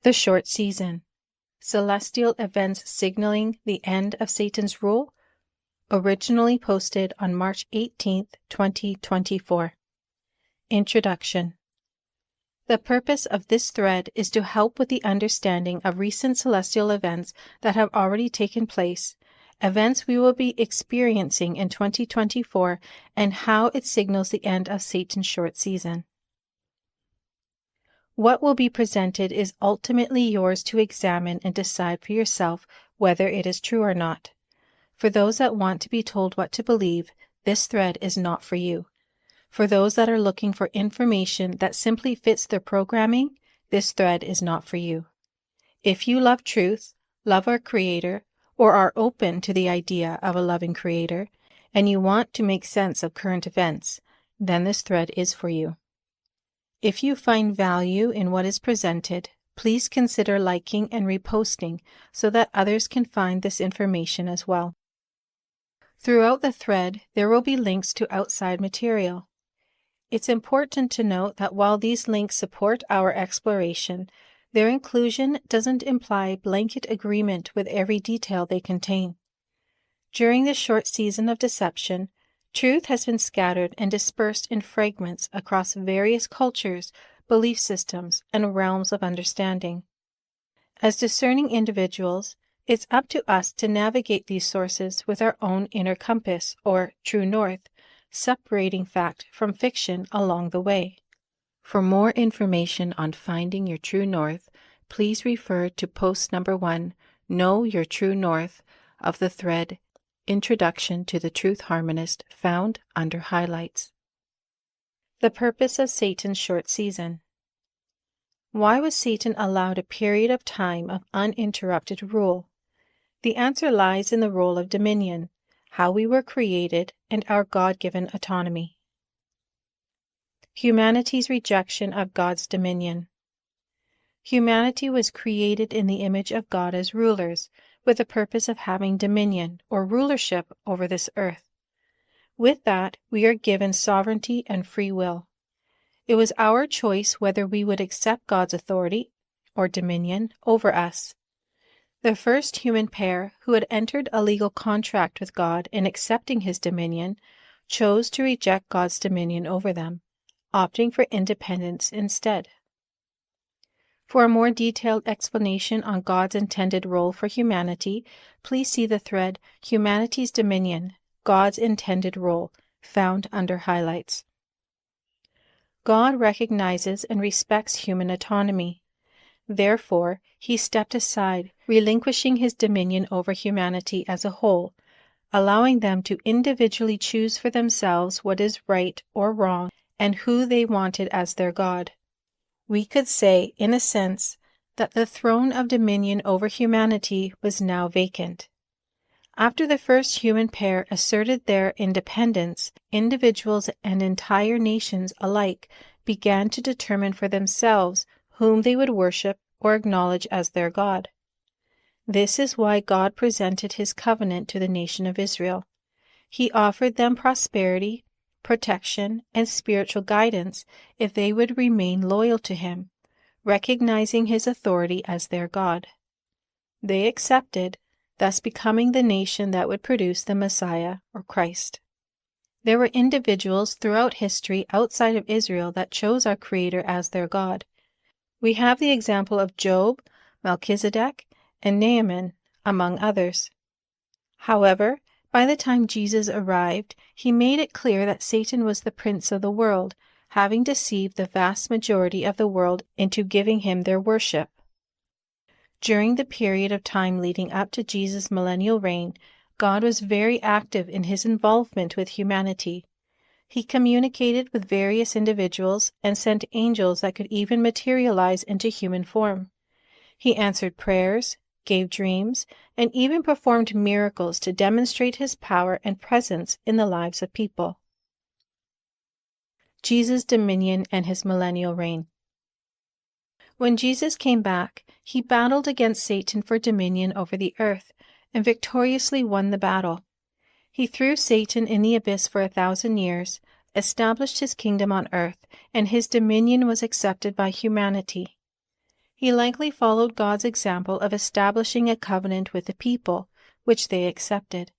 The short season. Celestial events signaling the end of Satan's rule. Originally posted on March 18, 2024. Introduction. The purpose of this thread is to help with the understanding of recent celestial events that have already taken place, events we will be experiencing in 2024, and how it signals the end of Satan's short season. What will be presented is ultimately yours to examine and decide for yourself whether it is true or not. For those that want to be told what to believe, this thread is not for you. For those that are looking for information that simply fits their programming, this thread is not for you. If you love truth, love our Creator, or are open to the idea of a loving Creator, and you want to make sense of current events, then this thread is for you. If you find value in what is presented, please consider liking and reposting so that others can find this information as well. Throughout the thread, there will be links to outside material. It's important to note that while these links support our exploration, their inclusion doesn't imply blanket agreement with every detail they contain. During this short season of deception, truth has been scattered and dispersed in fragments across various cultures, belief systems, and realms of understanding. As discerning individuals, it's up to us to navigate these sources with our own inner compass, or true north, separating fact from fiction along the way. For more information on finding your true north, please refer to post number 1, Know Your True North, of the thread Introduction to the Truth Harmonist, found under Highlights. The purpose of Satan's short season. Why was Satan allowed a period of time of uninterrupted rule? The answer lies in the role of dominion, how we were created, and our God-given autonomy. Humanity's rejection of God's dominion. Humanity was created in the image of God as rulers, with the purpose of having dominion or rulership over this earth. With that, we are given sovereignty and free will. It was our choice whether we would accept God's authority or dominion over us. The first human pair who had entered a legal contract with God in accepting his dominion chose to reject God's dominion over them, opting for independence instead. For a more detailed explanation on God's intended role for humanity, please see the thread Humanity's Dominion, God's Intended Role, found under Highlights. God recognizes and respects human autonomy. Therefore, he stepped aside, relinquishing his dominion over humanity as a whole, allowing them to individually choose for themselves what is right or wrong and who they wanted as their God. We could say, in a sense, that the throne of dominion over humanity was now vacant. After the first human pair asserted their independence, individuals and entire nations alike began to determine for themselves whom they would worship or acknowledge as their God. This is why God presented his covenant to the nation of Israel. He offered them prosperity, protection, and spiritual guidance if they would remain loyal to him, recognizing his authority as their God. They accepted, thus becoming the nation that would produce the Messiah or Christ. There were individuals throughout history outside of Israel that chose our Creator as their God. We have the example of Job, Melchizedek, and Naaman, among others. However, by the time Jesus arrived, he made it clear that Satan was the prince of the world, having deceived the vast majority of the world into giving him their worship. During the period of time leading up to Jesus' millennial reign, God was very active in his involvement with humanity. He communicated with various individuals and sent angels that could even materialize into human form. He answered prayers, gave dreams, and even performed miracles to demonstrate his power and presence in the lives of people. Jesus' dominion and his millennial reign. When Jesus came back, he battled against Satan for dominion over the earth, and victoriously won the battle. He threw Satan in the abyss for 1,000 years, established his kingdom on earth, and his dominion was accepted by humanity. He likely followed God's example of establishing a covenant with the people, which they accepted.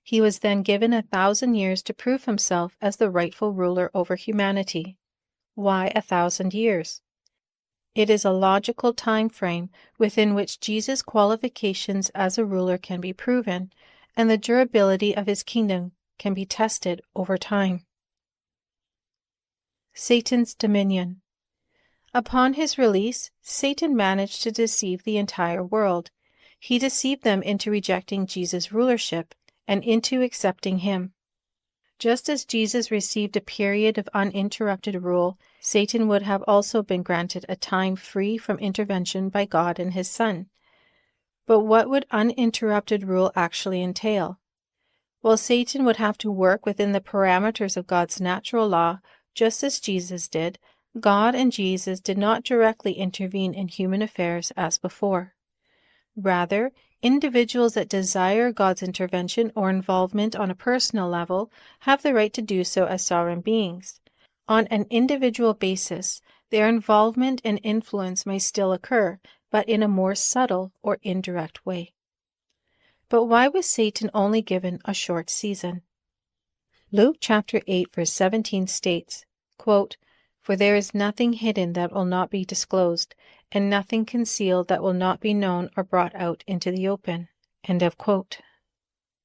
He was then given 1,000 years to prove himself as the rightful ruler over humanity. Why 1,000 years? It is a logical time frame within which Jesus' qualifications as a ruler can be proven, and the durability of his kingdom can be tested over time. Satan's dominion. Upon his release, Satan managed to deceive the entire world. He deceived them into rejecting Jesus' rulership and into accepting him. Just as Jesus received a period of uninterrupted rule, Satan would have also been granted a time free from intervention by God and his Son. But what would uninterrupted rule actually entail? Well, Satan would have to work within the parameters of God's natural law, just as Jesus did. God and Jesus did not directly intervene in human affairs as before. Rather, individuals that desire God's intervention or involvement on a personal level have the right to do so as sovereign beings. On an individual basis, their involvement and influence may still occur, but in a more subtle or indirect way. But why was Satan only given a short season? Luke chapter 8 verse 17 states, quote, "For there is nothing hidden that will not be disclosed, and nothing concealed that will not be known or brought out into the open." End of quote.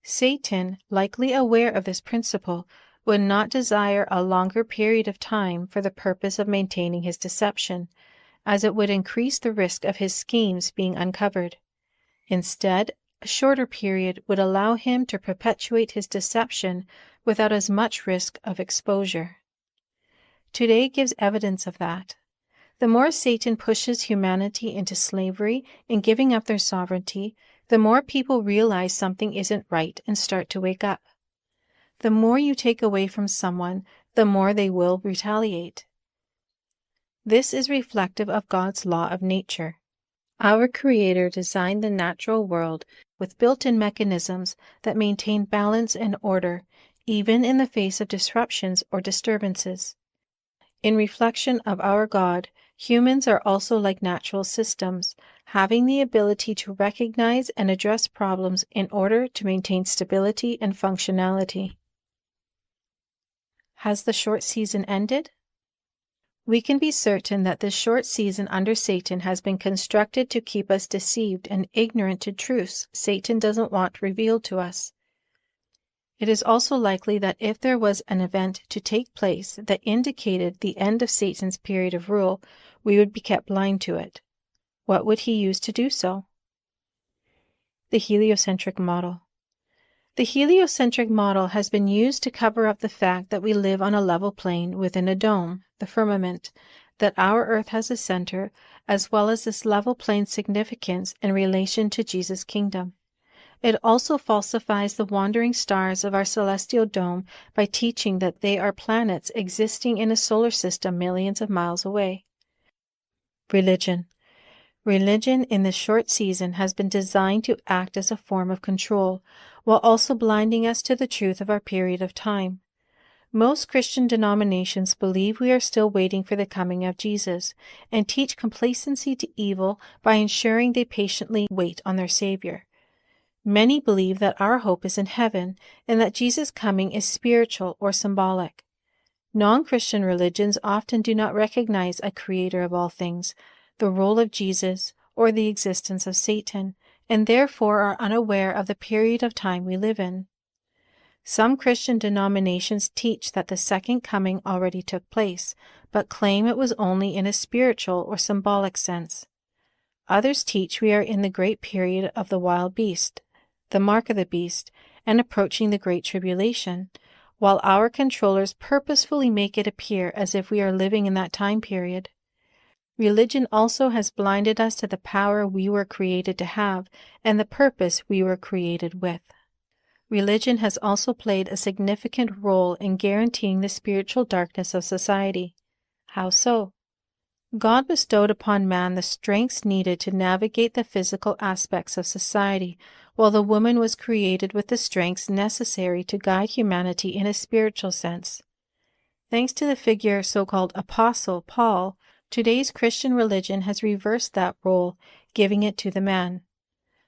Satan, likely aware of this principle, would not desire a longer period of time for the purpose of maintaining his deception, as it would increase the risk of his schemes being uncovered. Instead, a shorter period would allow him to perpetuate his deception without as much risk of exposure. Today gives evidence of that. The more Satan pushes humanity into slavery and giving up their sovereignty, the more people realize something isn't right and start to wake up. The more you take away from someone, the more they will retaliate. This is reflective of God's law of nature. Our Creator designed the natural world with built-in mechanisms that maintain balance and order, even in the face of disruptions or disturbances. In reflection of our God, humans are also like natural systems, having the ability to recognize and address problems in order to maintain stability and functionality. Has the short season ended? We can be certain that this short season under Satan has been constructed to keep us deceived and ignorant to truths Satan doesn't want revealed to us. It is also likely that if there was an event to take place that indicated the end of Satan's period of rule, we would be kept blind to it. What would he use to do so? The heliocentric model. The heliocentric model has been used to cover up the fact that we live on a level plane within a dome, the firmament, that our earth has a center, as well as this level plane's significance in relation to Jesus' kingdom. It also falsifies the wandering stars of our celestial dome by teaching that they are planets existing in a solar system millions of miles away. Religion. Religion in this short season has been designed to act as a form of control, while also blinding us to the truth of our period of time. Most Christian denominations believe we are still waiting for the coming of Jesus, and teach complacency to evil by ensuring they patiently wait on their Savior. Many believe that our hope is in heaven, and that Jesus' coming is spiritual or symbolic. Non-Christian religions often do not recognize a creator of all things, the role of Jesus, or the existence of Satan, and therefore are unaware of the period of time we live in. Some Christian denominations teach that the second coming already took place, but claim it was only in a spiritual or symbolic sense. Others teach we are in the great period of the wild beast, the mark of the beast, and approaching the Great Tribulation, while our controllers purposefully make it appear as if we are living in that time period. Religion also has blinded us to the power we were created to have and the purpose we were created with. Religion has also played a significant role in guaranteeing the spiritual darkness of society. How so? God bestowed upon man the strengths needed to navigate the physical aspects of society, while the woman was created with the strengths necessary to guide humanity in a spiritual sense. Thanks to the figure so-called Apostle Paul, Today's Christian religion has reversed that role, giving it to the man.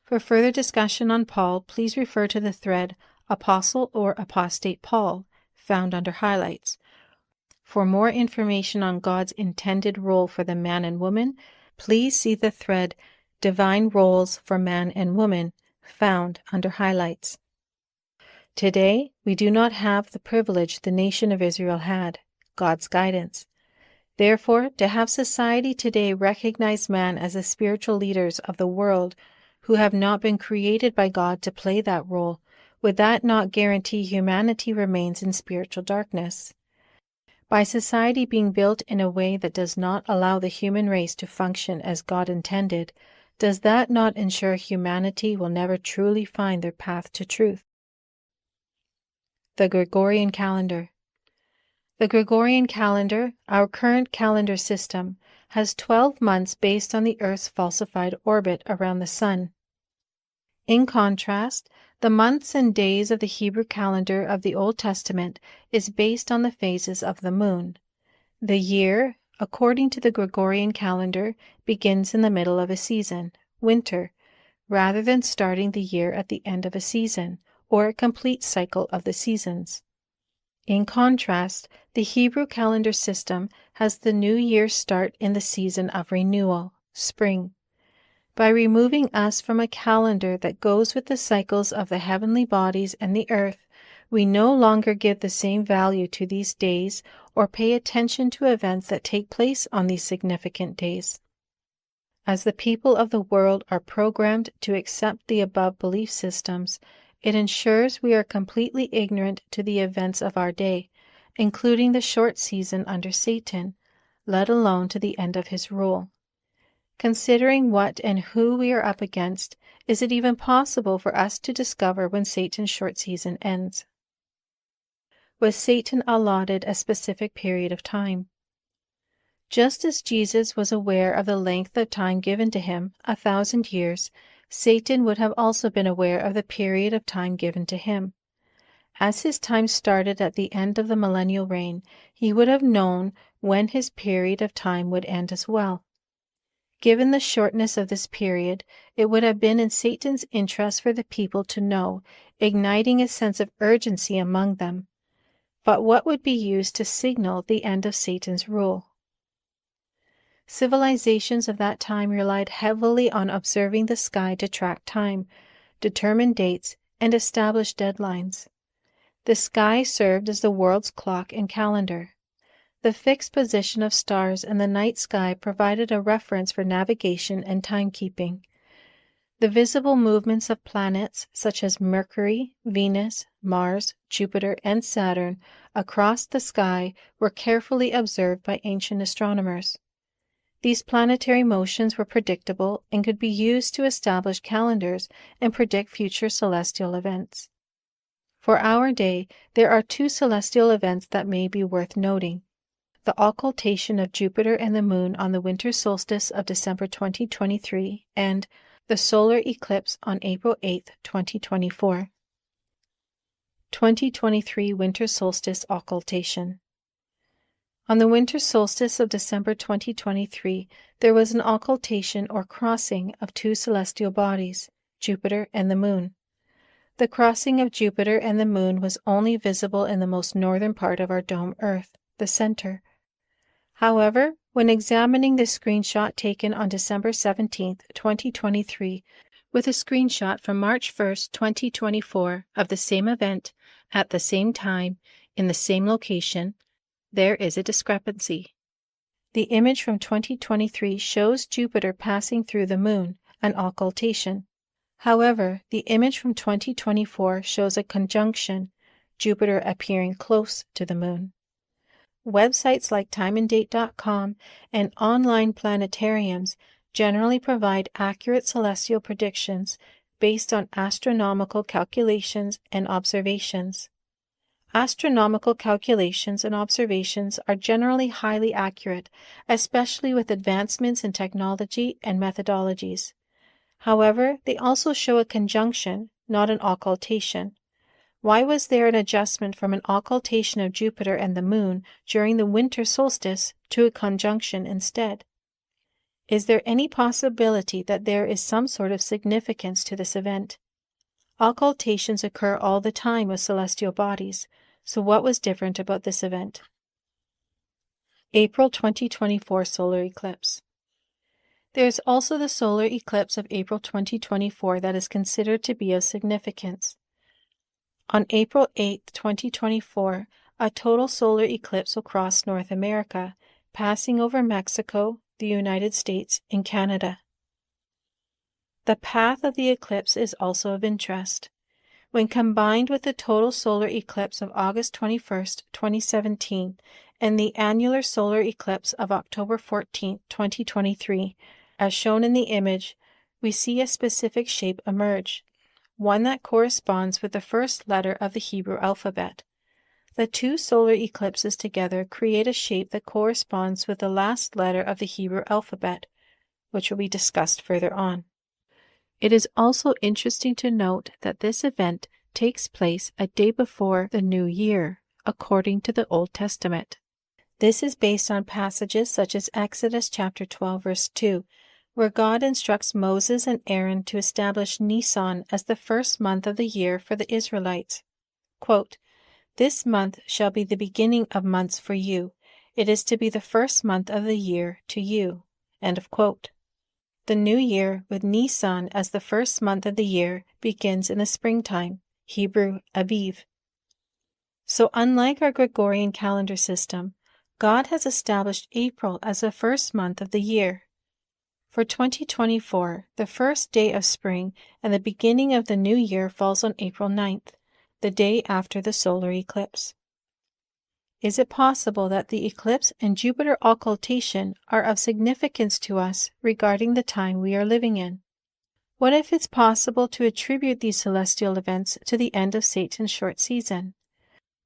For further discussion on Paul, please refer to the thread Apostle or Apostate Paul, found under Highlights. For more information on God's intended role for the man and woman, please see the thread Divine Roles for Man and Woman, found under Highlights. Today, we do not have the privilege the nation of Israel had, God's guidance. Therefore, to have society today recognize man as the spiritual leaders of the world who have not been created by God to play that role, would that not guarantee humanity remains in spiritual darkness? By society being built in a way that does not allow the human race to function as God intended, does that not ensure humanity will never truly find their path to truth? The Gregorian Calendar. The Gregorian calendar, our current calendar system, has 12 months based on the Earth's falsified orbit around the Sun. In contrast, the months and days of the Hebrew calendar of the Old Testament is based on the phases of the moon. The year, according to the Gregorian calendar, begins in the middle of a season, winter, rather than starting the year at the end of a season, or a complete cycle of the seasons. In contrast, the Hebrew calendar system has the new year start in the season of renewal, spring. By removing us from a calendar that goes with the cycles of the heavenly bodies and the earth, we no longer give the same value to these days or pay attention to events that take place on these significant days. As the people of the world are programmed to accept the above belief systems, it ensures we are completely ignorant to the events of our day, including the short season under Satan, let alone to the end of his rule. Considering what and who we are up against, is it even possible for us to discover when Satan's short season ends? Was Satan allotted a specific period of time? Just as Jesus was aware of the length of time given to him, 1,000 years, Satan would have also been aware of the period of time given to him. As his time started at the end of the millennial reign, he would have known when his period of time would end as well. Given the shortness of this period, it would have been in Satan's interest for the people to know, igniting a sense of urgency among them. But what would be used to signal the end of Satan's rule? Civilizations of that time relied heavily on observing the sky to track time, determine dates, and establish deadlines. The sky served as the world's clock and calendar. The fixed position of stars in the night sky provided a reference for navigation and timekeeping. The visible movements of planets such as Mercury, Venus, Mars, Jupiter, and Saturn across the sky were carefully observed by ancient astronomers. These planetary motions were predictable and could be used to establish calendars and predict future celestial events. For our day, there are 2 celestial events that may be worth noting: the occultation of Jupiter and the Moon on the winter solstice of December 2023, and the solar eclipse on April 8, 2024. 2023 Winter Solstice Occultation. On the winter solstice of December 2023, there was an occultation or crossing of 2 celestial bodies, Jupiter and the Moon. The crossing of Jupiter and the Moon was only visible in the most northern part of our dome Earth, the center. However, when examining the screenshot taken on December 17, 2023, with a screenshot from March 1, 2024 of the same event, at the same time, in the same location, there is a discrepancy. The image from 2023 shows Jupiter passing through the Moon, an occultation. However, the image from 2024 shows a conjunction, Jupiter appearing close to the Moon. Websites like timeanddate.com and online planetariums generally provide accurate celestial predictions based on astronomical calculations and observations. Astronomical calculations and observations are generally highly accurate, especially with advancements in technology and methodologies. However, they also show a conjunction, not an occultation. Why was there an adjustment from an occultation of Jupiter and the Moon during the winter solstice to a conjunction instead? Is there any possibility that there is some sort of significance to this event? Occultations occur all the time with celestial bodies, so what was different about this event? April 2024 solar eclipse. There is also the solar eclipse of April 2024 that is considered to be of significance. On April 8, 2024, a total solar eclipse will cross North America, passing over Mexico, the United States, and Canada. The path of the eclipse is also of interest. When combined with the total solar eclipse of August 21, 2017, and the annular solar eclipse of October 14, 2023, as shown in the image, we see a specific shape emerge, one that corresponds with the first letter of the Hebrew alphabet. The two solar eclipses together create a shape that corresponds with the last letter of the Hebrew alphabet, which will be discussed further on. It is also interesting to note that this event takes place a day before the New Year, according to the Old Testament. This is based on passages such as Exodus chapter 12, verse 2, where God instructs Moses and Aaron to establish Nisan as the first month of the year for the Israelites. Quote, "This month shall be the beginning of months for you. It is to be the first month of the year to you." End of quote. The new year, with Nisan as the first month of the year, begins in the springtime, Hebrew Aviv. So unlike our Gregorian calendar system, God has established April as the first month of the year. For 2024, the first day of spring and the beginning of the new year falls on April 9th, the day after the solar eclipse. Is it possible that the eclipse and Jupiter occultation are of significance to us regarding the time we are living in? What if it's possible to attribute these celestial events to the end of Satan's short season?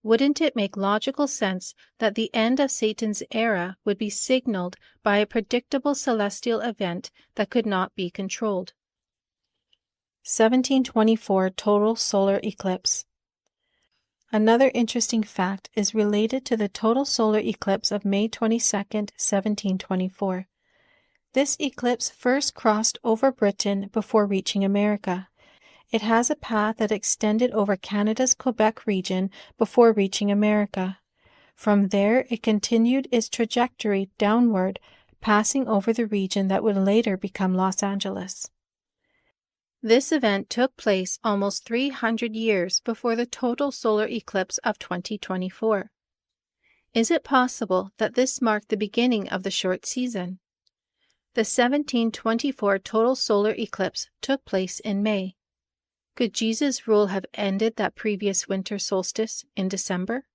Wouldn't it make logical sense that the end of Satan's era would be signaled by a predictable celestial event that could not be controlled? 1724 total solar eclipse. Another interesting fact is related to the total solar eclipse of May 22, 1724. This eclipse first crossed over Britain before reaching America. It has a path that extended over Canada's Quebec region before reaching America. From there, it continued its trajectory downward, passing over the region that would later become Los Angeles. This event took place almost 300 years before the total solar eclipse of 2024. Is it possible that this marked the beginning of the short season? The 1724 total solar eclipse took place in May. Could Jesus' rule have ended that previous winter solstice in December?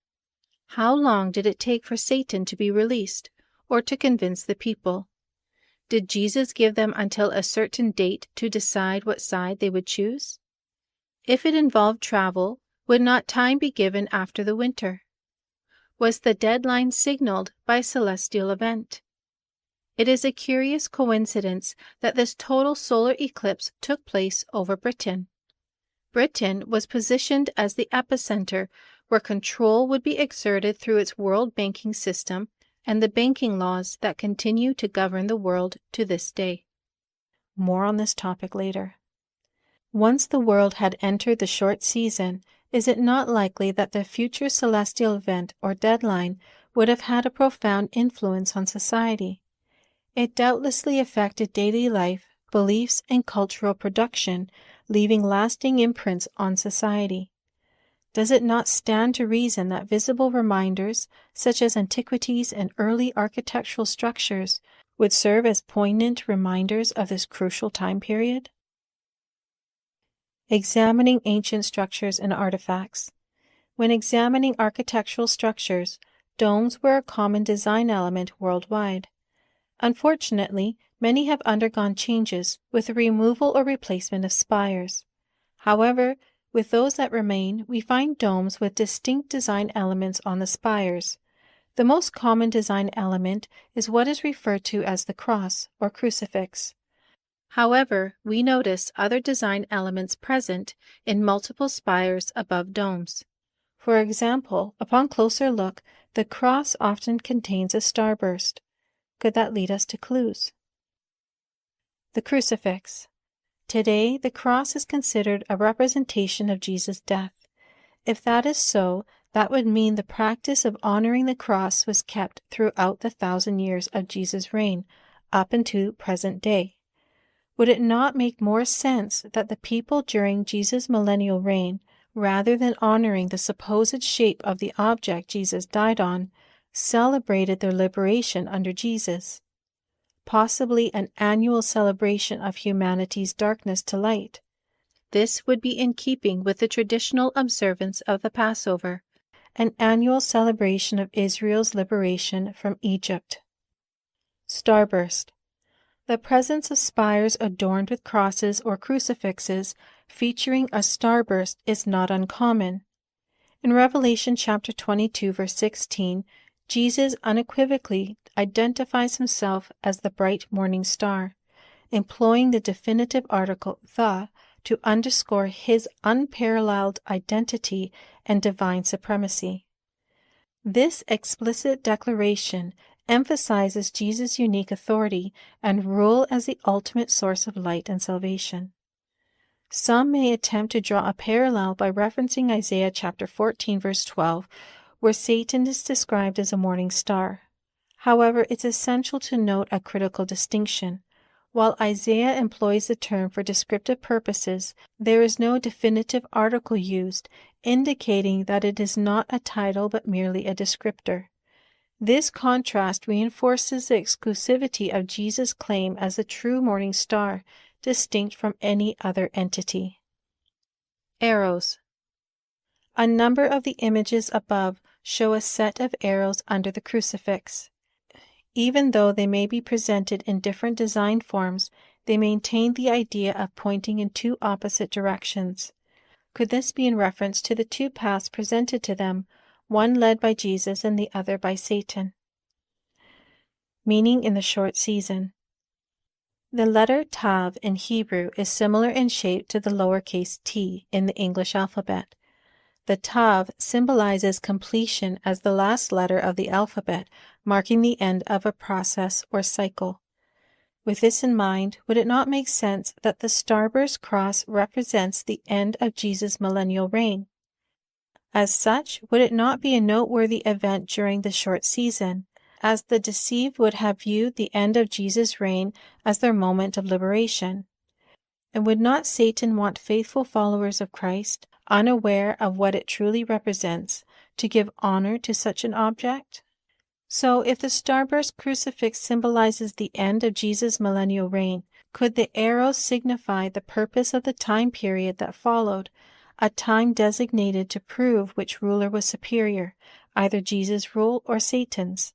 How long did it take for Satan to be released, or to convince the people? Did Jesus give them until a certain date to decide what side they would choose? If it involved travel, would not time be given after the winter? Was the deadline signaled by a celestial event? It is a curious coincidence that this total solar eclipse took place over Britain. Britain was positioned as the epicenter where control would be exerted through its world banking system and the banking laws that continue to govern the world to this day. More on this topic later. Once the world had entered the short season, is it not likely that the future celestial event or deadline would have had a profound influence on society? It doubtlessly affected daily life, beliefs, and cultural production, leaving lasting imprints on society. Does it not stand to reason that visible reminders, such as antiquities and early architectural structures, would serve as poignant reminders of this crucial time period? Examining ancient structures and artifacts. When examining architectural structures, domes were a common design element worldwide. Unfortunately, many have undergone changes with the removal or replacement of spires. However, with those that remain, we find domes with distinct design elements on the spires. The most common design element is what is referred to as the cross or crucifix. However, we notice other design elements present in multiple spires above domes. For example, upon closer look, the cross often contains a starburst. Could that lead us to clues? The crucifix. Today, the cross is considered a representation of Jesus' death. If that is so, that would mean the practice of honoring the cross was kept throughout the 1,000 years of Jesus' reign, up into present day. Would it not make more sense that the people during Jesus' millennial reign, rather than honoring the supposed shape of the object Jesus died on, celebrated their liberation under Jesus? Possibly an annual celebration of humanity's darkness to light. This would be in keeping with the traditional observance of the Passover, an annual celebration of Israel's liberation from Egypt. Starburst. The presence of spires adorned with crosses or crucifixes featuring a starburst is not uncommon. In Revelation chapter 22, verse 16, Jesus unequivocally identifies himself as the bright morning star, employing the definitive article "the" to underscore his unparalleled identity and divine supremacy. This explicit declaration emphasizes Jesus' unique authority and rule as the ultimate source of light and salvation. Some may attempt to draw a parallel by referencing Isaiah chapter 14, verse 12, where Satan is described as a morning star. However, it's essential to note a critical distinction. While Isaiah employs the term for descriptive purposes, there is no definitive article used, indicating that it is not a title but merely a descriptor. This contrast reinforces the exclusivity of Jesus' claim as the true morning star, distinct from any other entity. Arrows. A number of the images above show a set of arrows under the crucifix. Even though they may be presented in different design forms, they maintain the idea of pointing in two opposite directions. Could this be in reference to the two paths presented to them, one led by Jesus and the other by Satan? Meaning in the short season. The letter Tav in Hebrew is similar in shape to the lowercase t in the English alphabet. The Tav symbolizes completion as the last letter of the alphabet, marking the end of a process or cycle. With this in mind, would it not make sense that the starburst cross represents the end of Jesus' millennial reign? As such, would it not be a noteworthy event during the short season, as the deceived would have viewed the end of Jesus' reign as their moment of liberation? And would not Satan want faithful followers of Christ, unaware of what it truly represents, to give honor to such an object? So, if the starburst crucifix symbolizes the end of Jesus' millennial reign, could the arrows signify the purpose of the time period that followed, a time designated to prove which ruler was superior, either Jesus' rule or Satan's?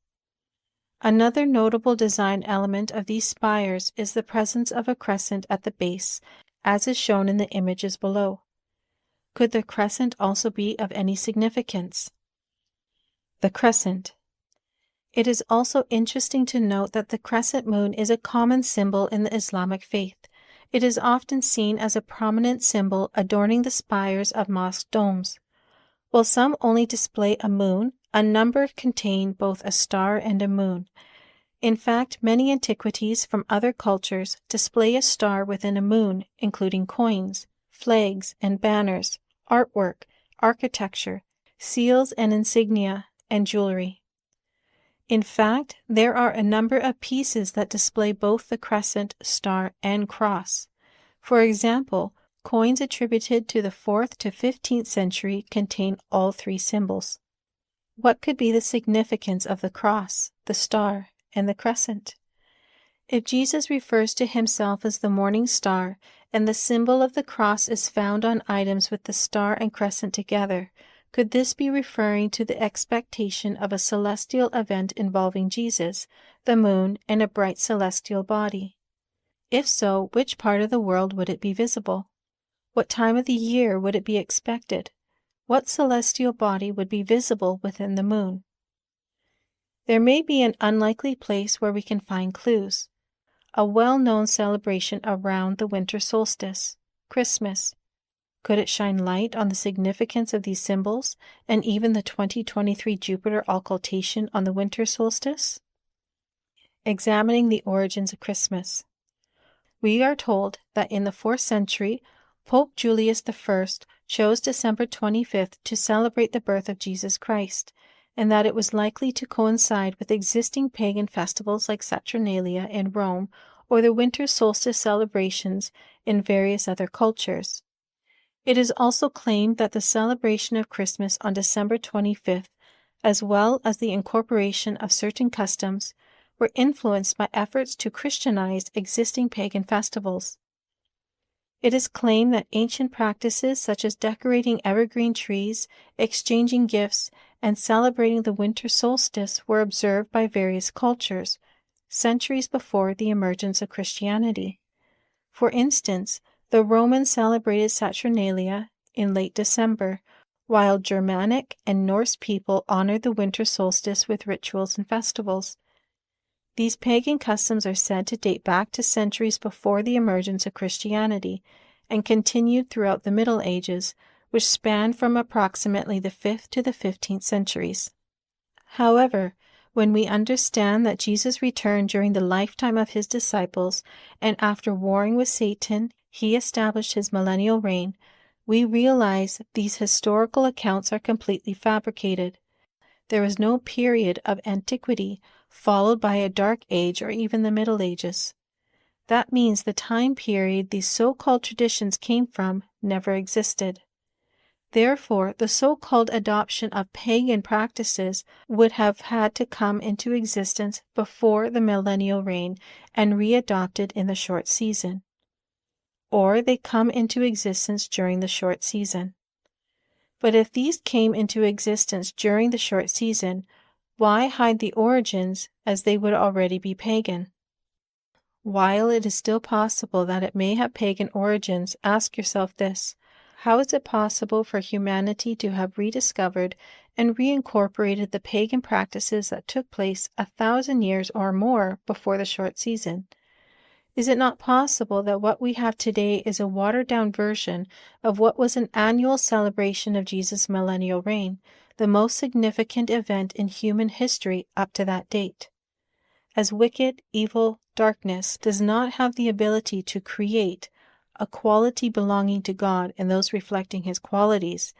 Another notable design element of these spires is the presence of a crescent at the base, as is shown in the images below. Could the crescent also be of any significance? The crescent. It is also interesting to note that the crescent moon is a common symbol in the Islamic faith. It is often seen as a prominent symbol adorning the spires of mosque domes. While some only display a moon, a number contain both a star and a moon. In fact, many antiquities from other cultures display a star within a moon, including coins, flags and banners, artwork, architecture, seals and insignia, and jewelry. In fact, there are a number of pieces that display both the crescent, star, and cross. For example, coins attributed to the 4th to 15th century contain all three symbols. What could be the significance of the cross, the star, and the crescent? If Jesus refers to himself as the morning star, and the symbol of the cross is found on items with the star and crescent together, could this be referring to the expectation of a celestial event involving Jesus, the moon, and a bright celestial body? If so, which part of the world would it be visible? What time of the year would it be expected? What celestial body would be visible within the moon? There may be an unlikely place where we can find clues. a well-known celebration around the winter solstice, Christmas. Could it shine light on the significance of these symbols and even the 2023 Jupiter occultation on the winter solstice? Examining the origins of Christmas. We are told that in the 4th century, Pope Julius I chose December 25th to celebrate the birth of Jesus Christ, and that it was likely to coincide with existing pagan festivals like Saturnalia in Rome or the winter solstice celebrations in various other cultures. It is also claimed that the celebration of Christmas on December 25th, as well as the incorporation of certain customs, were influenced by efforts to Christianize existing pagan festivals. It is claimed that ancient practices such as decorating evergreen trees, exchanging gifts, and celebrating the winter solstice were observed by various cultures, centuries before the emergence of Christianity. For instance, the Romans celebrated Saturnalia in late December, while Germanic and Norse people honored the winter solstice with rituals and festivals. These pagan customs are said to date back to centuries before the emergence of Christianity and continued throughout the Middle Ages, which spanned from approximately the 5th to the 15th centuries. However, when we understand that Jesus returned during the lifetime of his disciples and after warring with Satan, he established his millennial reign, we realize these historical accounts are completely fabricated. There is no period of antiquity followed by a dark age or even the Middle Ages. That means the time period these so-called traditions came from never existed. Therefore, the so-called adoption of pagan practices would have had to come into existence before the millennial reign and readopted in the short season. Or they come into existence during the short season. But if these came into existence during the short season, why hide the origins as they would already be pagan? While it is still possible that it may have pagan origins, ask yourself this: how is it possible for humanity to have rediscovered and reincorporated the pagan practices that took place 1,000 years or more before the short season? Is it not possible that what we have today is a watered-down version of what was an annual celebration of Jesus' millennial reign, the most significant event in human history up to that date? As wicked, evil, darkness does not have the ability to create a quality belonging to God and those reflecting his qualities,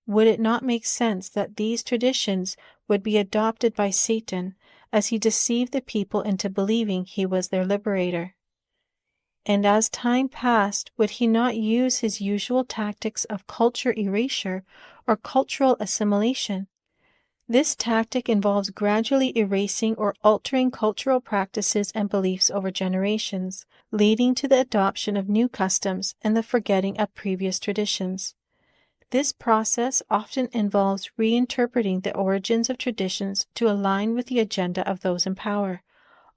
would it not make sense that these traditions would be adopted by Satan as he deceived the people into believing he was their liberator? And as time passed, would he not use his usual tactics of culture erasure or cultural assimilation? This tactic involves gradually erasing or altering cultural practices and beliefs over generations, leading to the adoption of new customs and the forgetting of previous traditions. This process often involves reinterpreting the origins of traditions to align with the agenda of those in power,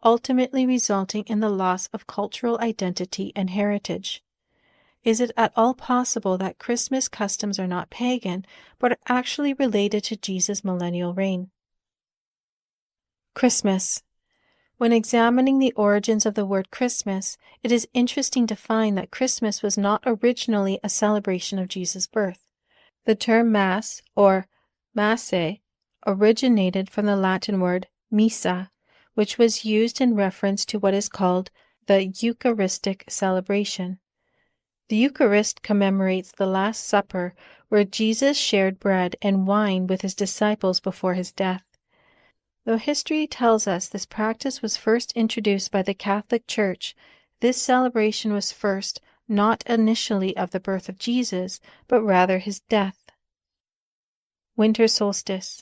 ultimately resulting in the loss of cultural identity and heritage. Is it at all possible that Christmas customs are not pagan, but are actually related to Jesus' millennial reign? Christmas. When examining the origins of the word Christmas, it is interesting to find that Christmas was not originally a celebration of Jesus' birth. The term Mass, or Masse, originated from the Latin word missa, which was used in reference to what is called the Eucharistic celebration. The Eucharist commemorates the Last Supper, where Jesus shared bread and wine with his disciples before his death. Though history tells us this practice was first introduced by the Catholic Church, this celebration was first not initially of the birth of Jesus, but rather his death. Winter solstice.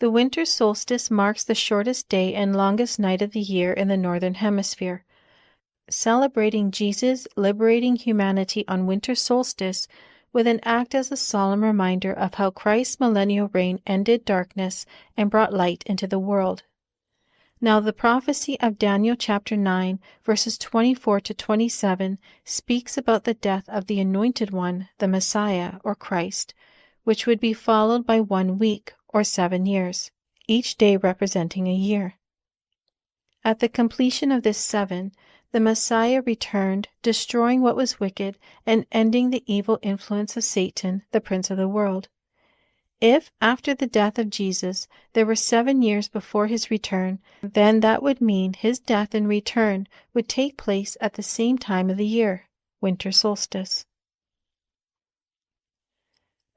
The winter solstice marks the shortest day and longest night of the year in the Northern Hemisphere. Celebrating Jesus liberating humanity on winter solstice would then act as a solemn reminder of how Christ's millennial reign ended darkness and brought light into the world. Now the prophecy of Daniel chapter 9, verses 24 to 27 speaks about the death of the Anointed One, the Messiah, or Christ, which would be followed by 1 week, or 7 years, each day representing a year. At the completion of this 7, the Messiah returned, destroying what was wicked and ending the evil influence of Satan, the prince of the world. If, after the death of Jesus, there were 7 years before his return, then that would mean his death and return would take place at the same time of the year, winter solstice.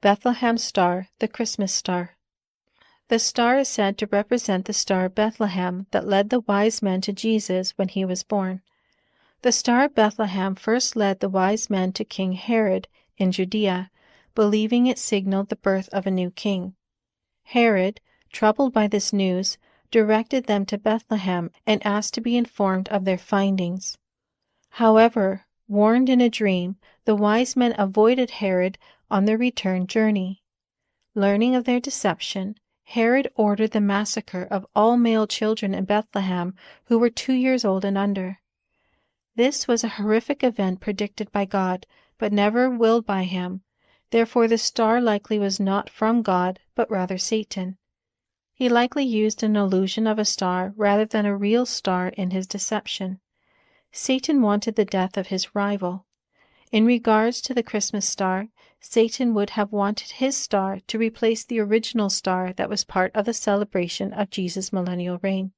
Bethlehem Star, the Christmas Star. The star is said to represent the Star of Bethlehem that led the wise men to Jesus when he was born. The Star of Bethlehem first led the wise men to King Herod in Judea, believing it signaled the birth of a new king. Herod, troubled by this news, directed them to Bethlehem and asked to be informed of their findings. However, warned in a dream, the wise men avoided Herod on their return journey. Learning of their deception, Herod ordered the massacre of all male children in Bethlehem who were 2 years old and under. This was a horrific event predicted by God, but never willed by him. Therefore the star likely was not from God, but rather Satan. He likely used an illusion of a star rather than a real star in his deception. Satan wanted the death of his rival. In regards to the Christmas star, Satan would have wanted his star to replace the original star that was part of the celebration of Jesus' millennial reign.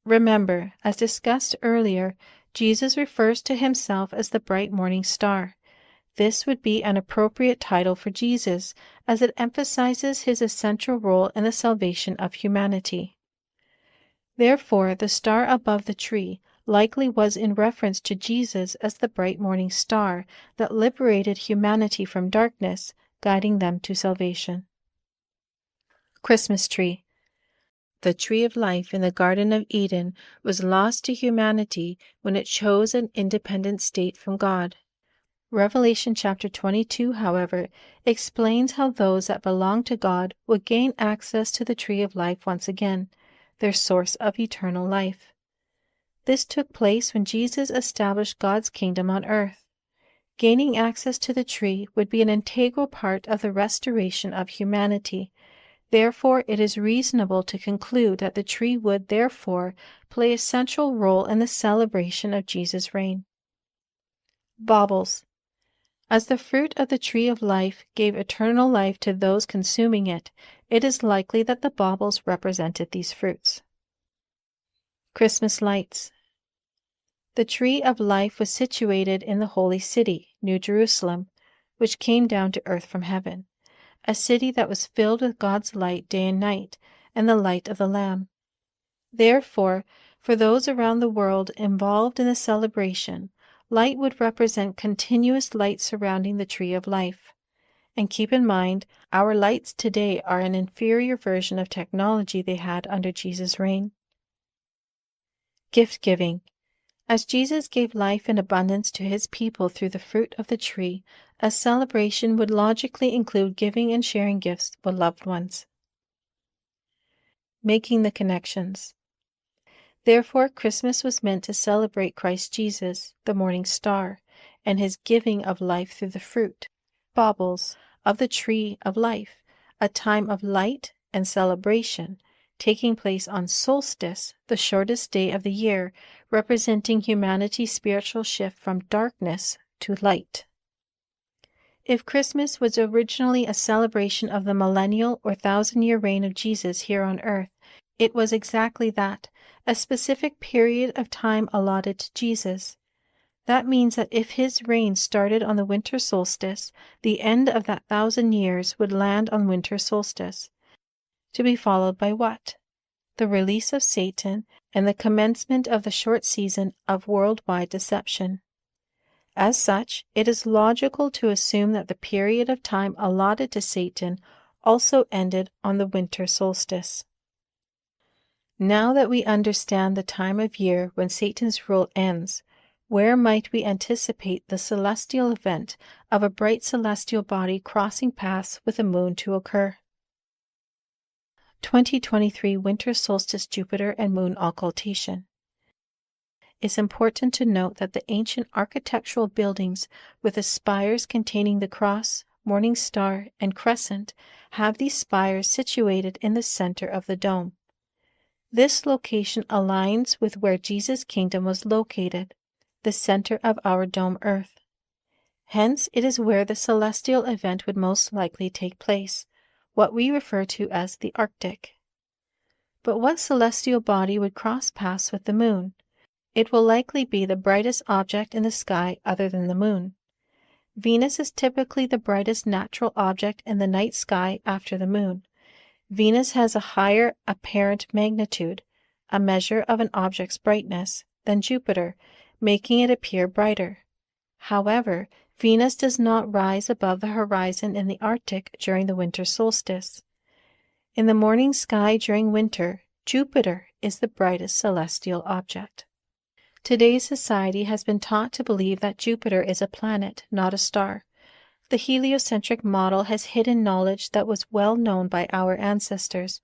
Remember, as discussed earlier, Jesus refers to himself as the bright morning star. This would be an appropriate title for Jesus, as it emphasizes his essential role in the salvation of humanity. Therefore, the star above the tree likely was in reference to Jesus as the bright morning star that liberated humanity from darkness, guiding them to salvation. Christmas tree. The tree of life in the Garden of Eden was lost to humanity when it chose an independent state from God. Revelation chapter 22, however, explains how those that belong to God would gain access to the tree of life once again, their source of eternal life. This took place when Jesus established God's kingdom on earth. Gaining access to the tree would be an integral part of the restoration of humanity. Therefore, it is reasonable to conclude that the tree would, therefore, play a central role in the celebration of Jesus' reign. Baubles. As the fruit of the tree of life gave eternal life to those consuming it, it is likely that the baubles represented these fruits. Christmas lights. The tree of life was situated in the holy city, New Jerusalem, which came down to earth from heaven, a city that was filled with God's light day and night, and the light of the Lamb. Therefore, for those around the world involved in the celebration, light would represent continuous light surrounding the tree of life. And keep in mind, our lights today are an inferior version of technology they had under Jesus' reign. Gift giving. As Jesus gave life in abundance to his people through the fruit of the tree, a celebration would logically include giving and sharing gifts with loved ones. Making the connections. Therefore, Christmas was meant to celebrate Christ Jesus, the morning star, and his giving of life through the fruit, baubles, of the tree of life, a time of light and celebration, taking place on solstice, the shortest day of the year, representing humanity's spiritual shift from darkness to light. If Christmas was originally a celebration of the millennial or 1,000-year reign of Jesus here on earth, it was exactly that, a specific period of time allotted to Jesus. That means that if his reign started on the winter solstice, the end of that 1,000 years would land on winter solstice. To be followed by what? The release of Satan and the commencement of the short season of worldwide deception. As such, it is logical to assume that the period of time allotted to Satan also ended on the winter solstice. Now that we understand the time of year when Satan's rule ends, where might we anticipate the celestial event of a bright celestial body crossing paths with the moon to occur? 2023 Winter Solstice Jupiter and Moon Occultation. It's important to note that the ancient architectural buildings with the spires containing the cross, morning star, and crescent have these spires situated in the center of the dome. This location aligns with where Jesus' kingdom was located, the center of our dome Earth. Hence, it is where the celestial event would most likely take place, what we refer to as the Arctic. But what celestial body would cross paths with the moon? It will likely be the brightest object in the sky other than the moon. Venus is typically the brightest natural object in the night sky after the moon. Venus has a higher apparent magnitude, a measure of an object's brightness, than Jupiter, making it appear brighter. However, Venus does not rise above the horizon in the Arctic during the winter solstice. In the morning sky during winter, Jupiter is the brightest celestial object. Today's society has been taught to believe that Jupiter is a planet, not a star. The heliocentric model has hidden knowledge that was well known by our ancestors,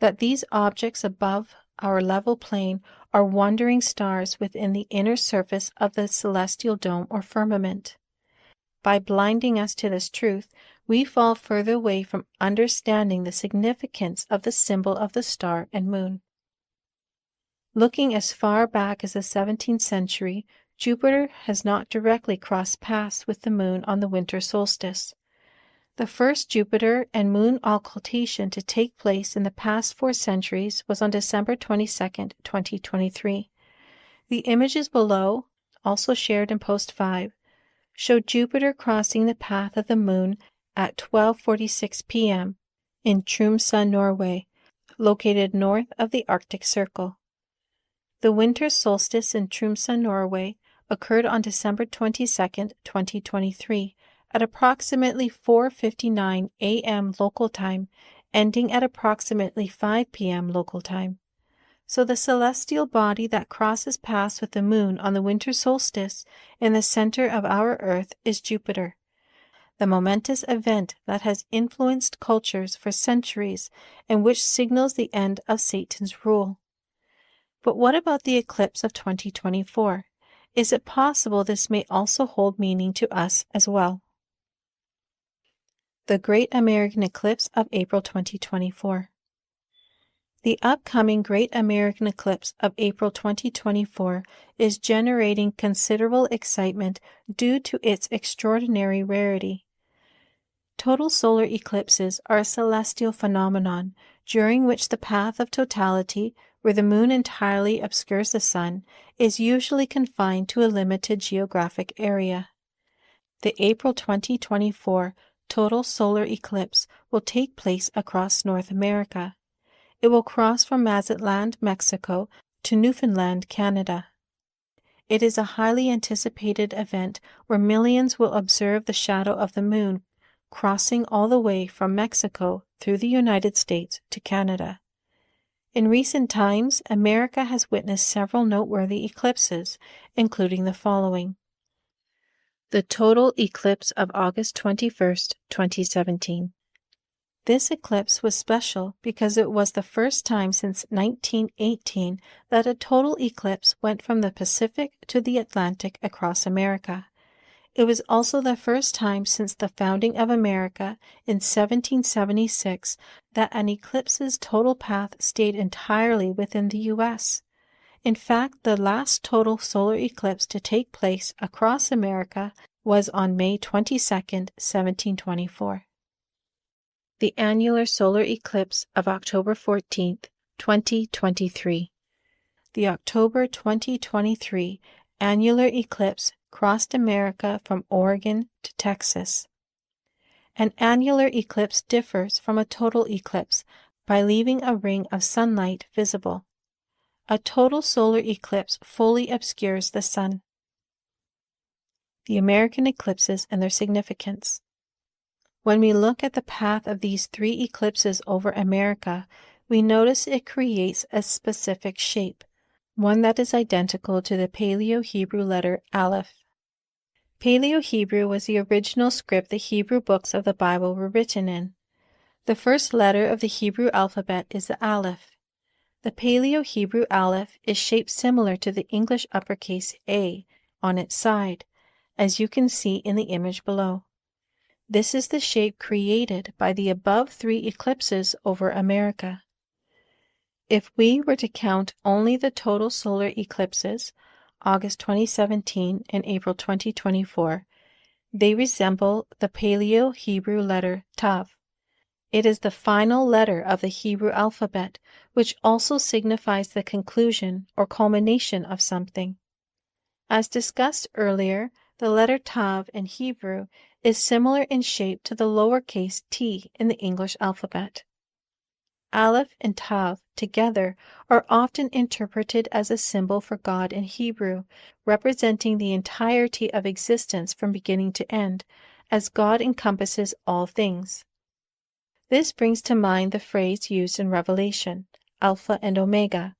that these objects above our level plane are wandering stars within the inner surface of the celestial dome or firmament. By blinding us to this truth, we fall further away from understanding the significance of the symbol of the star and moon. Looking as far back as the 17th century, Jupiter has not directly crossed paths with the moon on the winter solstice. The first Jupiter and moon occultation to take place in the past 4 centuries was on December 22, 2023. The images below, also shared in Post 5, show Jupiter crossing the path of the moon at 12:46 p.m. in Tromsø, Norway, located north of the Arctic Circle. The winter solstice in Tromsø, Norway, occurred on December 22, 2023, at approximately 4:59 a.m. local time, ending at approximately 5 p.m. local time. So the celestial body that crosses paths with the moon on the winter solstice in the center of our Earth is Jupiter, the momentous event that has influenced cultures for centuries and which signals the end of Satan's rule. But what about the eclipse of 2024? Is it possible this may also hold meaning to us as well? The Great American Eclipse of April 2024. The upcoming Great American Eclipse of April 2024 is generating considerable excitement due to its extraordinary rarity. Total solar eclipses are a celestial phenomenon during which the path of totality, where the moon entirely obscures the sun, is usually confined to a limited geographic area. The April 2024 total solar eclipse will take place across North America. It will cross from Mazatlan, Mexico, to Newfoundland, Canada. It is a highly anticipated event where millions will observe the shadow of the moon crossing all the way from Mexico through the United States to Canada. In recent times, America has witnessed several noteworthy eclipses, including the following. The total eclipse of August 21, 2017. This eclipse was special because it was the first time since 1918 that a total eclipse went from the Pacific to the Atlantic across America. It was also the first time since the founding of America in 1776 that an eclipse's total path stayed entirely within the U.S. In fact, the last total solar eclipse to take place across America was on May 22, 1724. The annular solar eclipse of October 14, 2023. The October 2023 annular eclipse crossed America from Oregon to Texas. An annular eclipse differs from a total eclipse by leaving a ring of sunlight visible. A total solar eclipse fully obscures the sun. The American eclipses and their significance. When we look at the path of these 3 eclipses over America, we notice it creates a specific shape, one that is identical to the Paleo-Hebrew letter Aleph. Paleo-Hebrew was the original script the Hebrew books of the Bible were written in. The first letter of the Hebrew alphabet is the Aleph. The Paleo-Hebrew Aleph is shaped similar to the English uppercase A on its side, as you can see in the image below. This is the shape created by the above 3 eclipses over America. If we were to count only the total solar eclipses, August 2017 and April 2024, they resemble the Paleo-Hebrew letter Tav. It is the final letter of the Hebrew alphabet, which also signifies the conclusion or culmination of something. As discussed earlier, the letter Tav in Hebrew is similar in shape to the lowercase t in the English alphabet. Aleph and Tav together are often interpreted as a symbol for God in Hebrew, representing the entirety of existence from beginning to end, as God encompasses all things. This brings to mind the phrase used in Revelation, Alpha and Omega.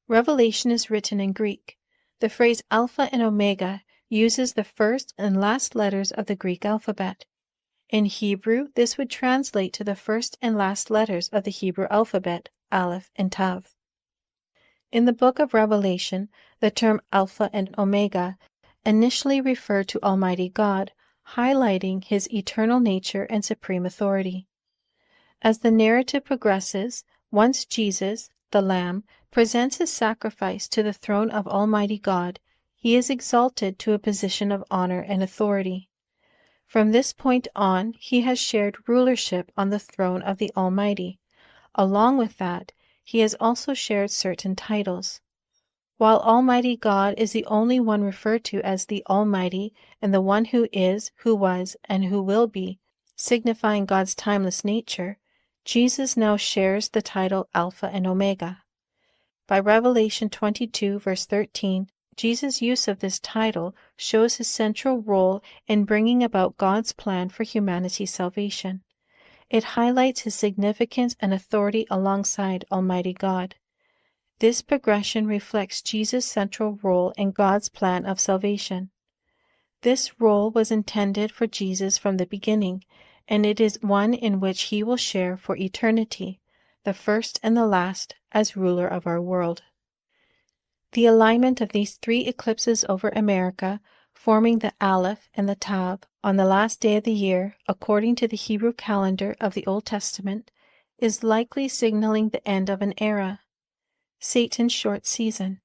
Revelation is written in Greek. The phrase Alpha and Omega uses the first and last letters of the Greek alphabet. In Hebrew, this would translate to the first and last letters of the Hebrew alphabet, Aleph and Tav. In the book of Revelation, the term Alpha and Omega initially referred to Almighty God, highlighting His eternal nature and supreme authority. As the narrative progresses, once Jesus, the Lamb, presents his sacrifice to the throne of Almighty God, he is exalted to a position of honor and authority. From this point on, he has shared rulership on the throne of the Almighty. Along with that, he has also shared certain titles. While Almighty God is the only one referred to as the Almighty and the one who is, who was, and who will be, signifying God's timeless nature, Jesus now shares the title Alpha and Omega. By Revelation 22, verse 13, Jesus' use of this title shows his central role in bringing about God's plan for humanity's salvation. It highlights his significance and authority alongside Almighty God. This progression reflects Jesus' central role in God's plan of salvation. This role was intended for Jesus from the beginning, and it is one in which he will share for eternity, the first and the last, as ruler of our world. The alignment of these three eclipses over America, forming the Aleph and the Tav, on the last day of the year, according to the Hebrew calendar of the Old Testament, is likely signaling the end of an era, Satan's short season.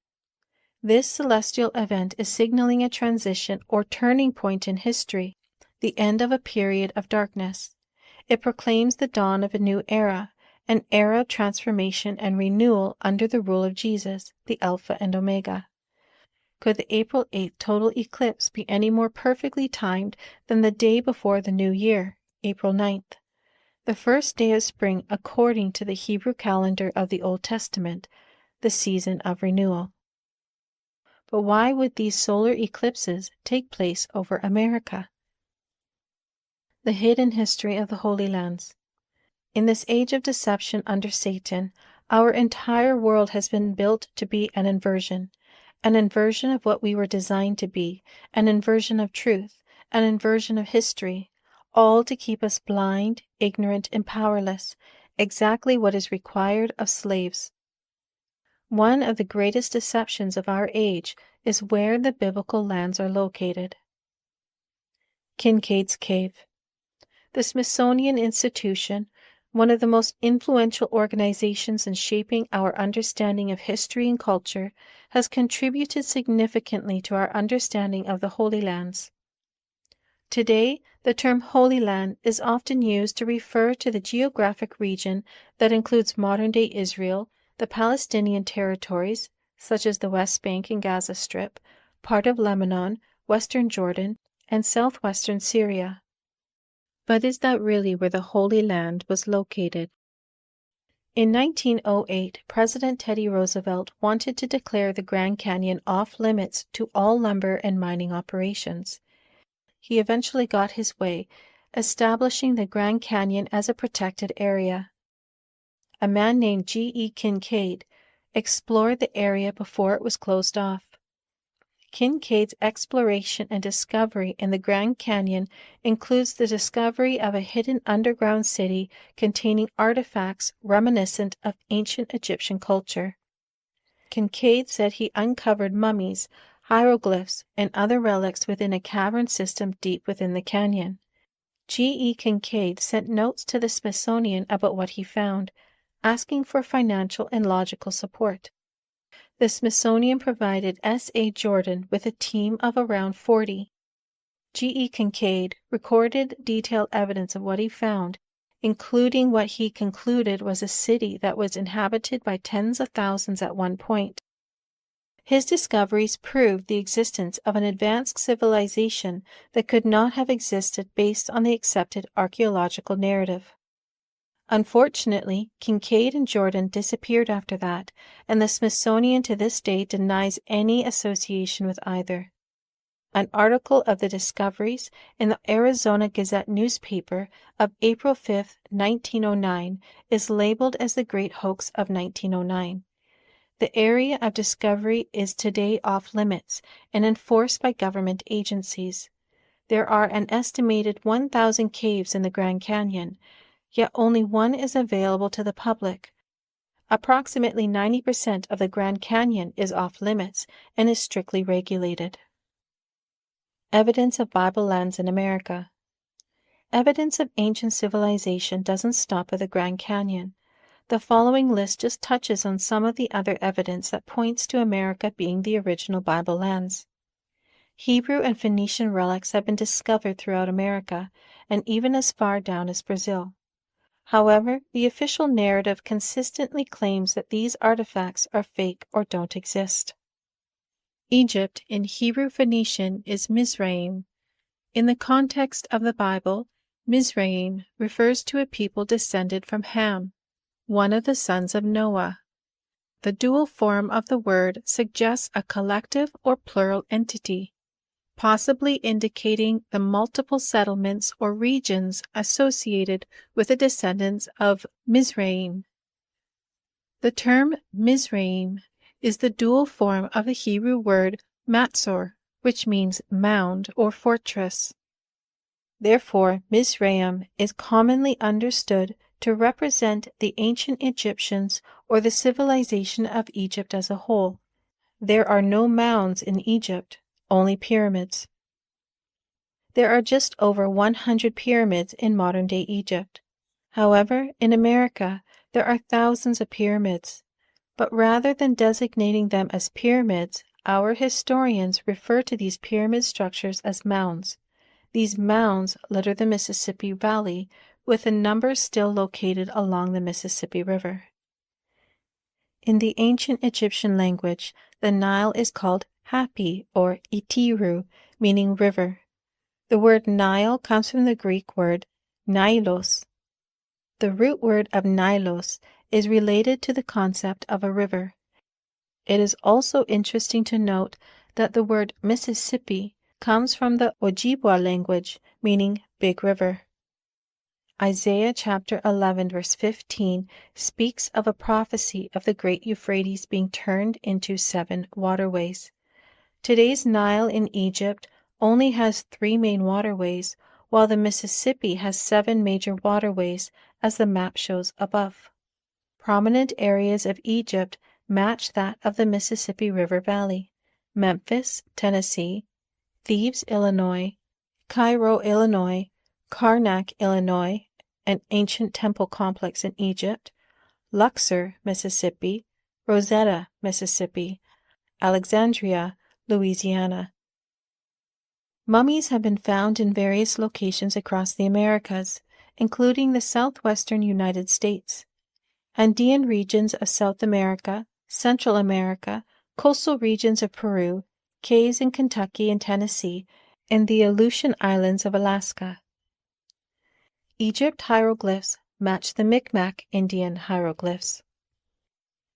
This celestial event is signaling a transition or turning point in history, the end of a period of darkness. It proclaims the dawn of a new era, an era of transformation and renewal under the rule of Jesus, the Alpha and Omega. Could the April 8th total eclipse be any more perfectly timed than the day before the new year, April 9th? The first day of spring according to the Hebrew calendar of the Old Testament, the season of renewal. But why would these solar eclipses take place over America? The hidden history of the Holy Lands. In this age of deception under Satan, our entire world has been built to be an inversion of what we were designed to be, an inversion of truth, an inversion of history, all to keep us blind, ignorant, and powerless, exactly what is required of slaves. One of the greatest deceptions of our age is where the biblical lands are located. Kincaid's Cave. The Smithsonian Institution, one of the most influential organizations in shaping our understanding of history and culture, has contributed significantly to our understanding of the Holy Lands. Today, the term Holy Land is often used to refer to the geographic region that includes modern-day Israel, the Palestinian territories, such as the West Bank and Gaza Strip, part of Lebanon, western Jordan, and southwestern Syria. But is that really where the Holy Land was located? In 1908, President Teddy Roosevelt wanted to declare the Grand Canyon off-limits to all lumber and mining operations. He eventually got his way, establishing the Grand Canyon as a protected area. A man named G.E. Kincaid explored the area before it was closed off. Kincaid's exploration and discovery in the Grand Canyon includes the discovery of a hidden underground city containing artifacts reminiscent of ancient Egyptian culture. Kincaid said he uncovered mummies, hieroglyphs, and other relics within a cavern system deep within the canyon. G.E. Kincaid sent notes to the Smithsonian about what he found. asking for financial and logical support. The Smithsonian provided S.A. Jordan with a team of around 40. G.E. Kincaid recorded detailed evidence of what he found, including what he concluded was a city that was inhabited by tens of thousands at one point. His discoveries proved the existence of an advanced civilization that could not have existed based on the accepted archaeological narrative. Unfortunately, Kincaid and Jordan disappeared after that, and the Smithsonian to this day denies any association with either. An article of the discoveries in the Arizona Gazette newspaper of April 5, 1909, is labeled as the Great Hoax of 1909. The area of discovery is today off limits and enforced by government agencies. There are an estimated 1,000 caves in the Grand Canyon, yet only one is available to the public. Approximately 90% of the Grand Canyon is off limits and is strictly regulated. Evidence of Bible lands in America. Evidence of ancient civilization doesn't stop at the Grand Canyon. The following list just touches on some of the other evidence that points to America being the original Bible lands. Hebrew and Phoenician relics have been discovered throughout America, and even as far down as Brazil. However, the official narrative consistently claims that these artifacts are fake or don't exist. Egypt in Hebrew Phoenician is Mizraim. In the context of the Bible, Mizraim refers to a people descended from Ham, one of the sons of Noah. The dual form of the word suggests a collective or plural entity, possibly indicating the multiple settlements or regions associated with the descendants of Mizraim. The term Mizraim is the dual form of the Hebrew word Matzor, which means mound or fortress. Therefore, Mizraim is commonly understood to represent the ancient Egyptians or the civilization of Egypt as a whole. There are no mounds in Egypt, only pyramids. There are just over 100 pyramids in modern-day Egypt. However, in America, there are thousands of pyramids. But rather than designating them as pyramids, our historians refer to these pyramid structures as mounds. These mounds litter the Mississippi Valley, with a number still located along the Mississippi River. In the ancient Egyptian language, the Nile is called Hapi or Itiru, meaning river. The word Nile comes from the Greek word Nilos. The root word of Nilos is related to the concept of a river. It is also interesting to note that the word Mississippi comes from the Ojibwa language, meaning big river. Isaiah chapter 11 verse 15 speaks of a prophecy of the great Euphrates being turned into 7 waterways. Today's Nile in Egypt only has 3 main waterways, while the Mississippi has 7 major waterways, as the map shows above. Prominent areas of Egypt match that of the Mississippi River Valley: Memphis, Tennessee; Thebes, Illinois; Cairo, Illinois; Karnak, Illinois, an ancient temple complex in Egypt; Luxor, Mississippi; Rosetta, Mississippi; Alexandria, Louisiana. Mummies have been found in various locations across the Americas, including the southwestern United States, Andean regions of South America, Central America, coastal regions of Peru, caves in Kentucky and Tennessee, and the Aleutian Islands of Alaska. Egypt hieroglyphs match the Mi'kmaq Indian hieroglyphs.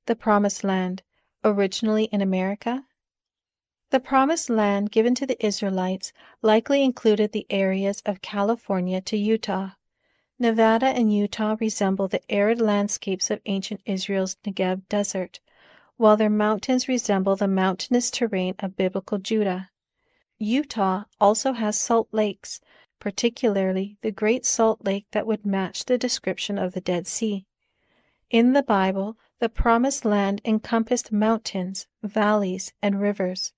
The Promised Land, originally in America. The Promised Land given to the Israelites likely included the areas of California to Utah. Nevada and Utah resemble the arid landscapes of ancient Israel's Negev desert, while their mountains resemble the mountainous terrain of biblical Judah. Utah also has salt lakes, particularly the Great Salt Lake that would match the description of the Dead Sea. In the Bible, the Promised Land encompassed mountains, valleys, and rivers.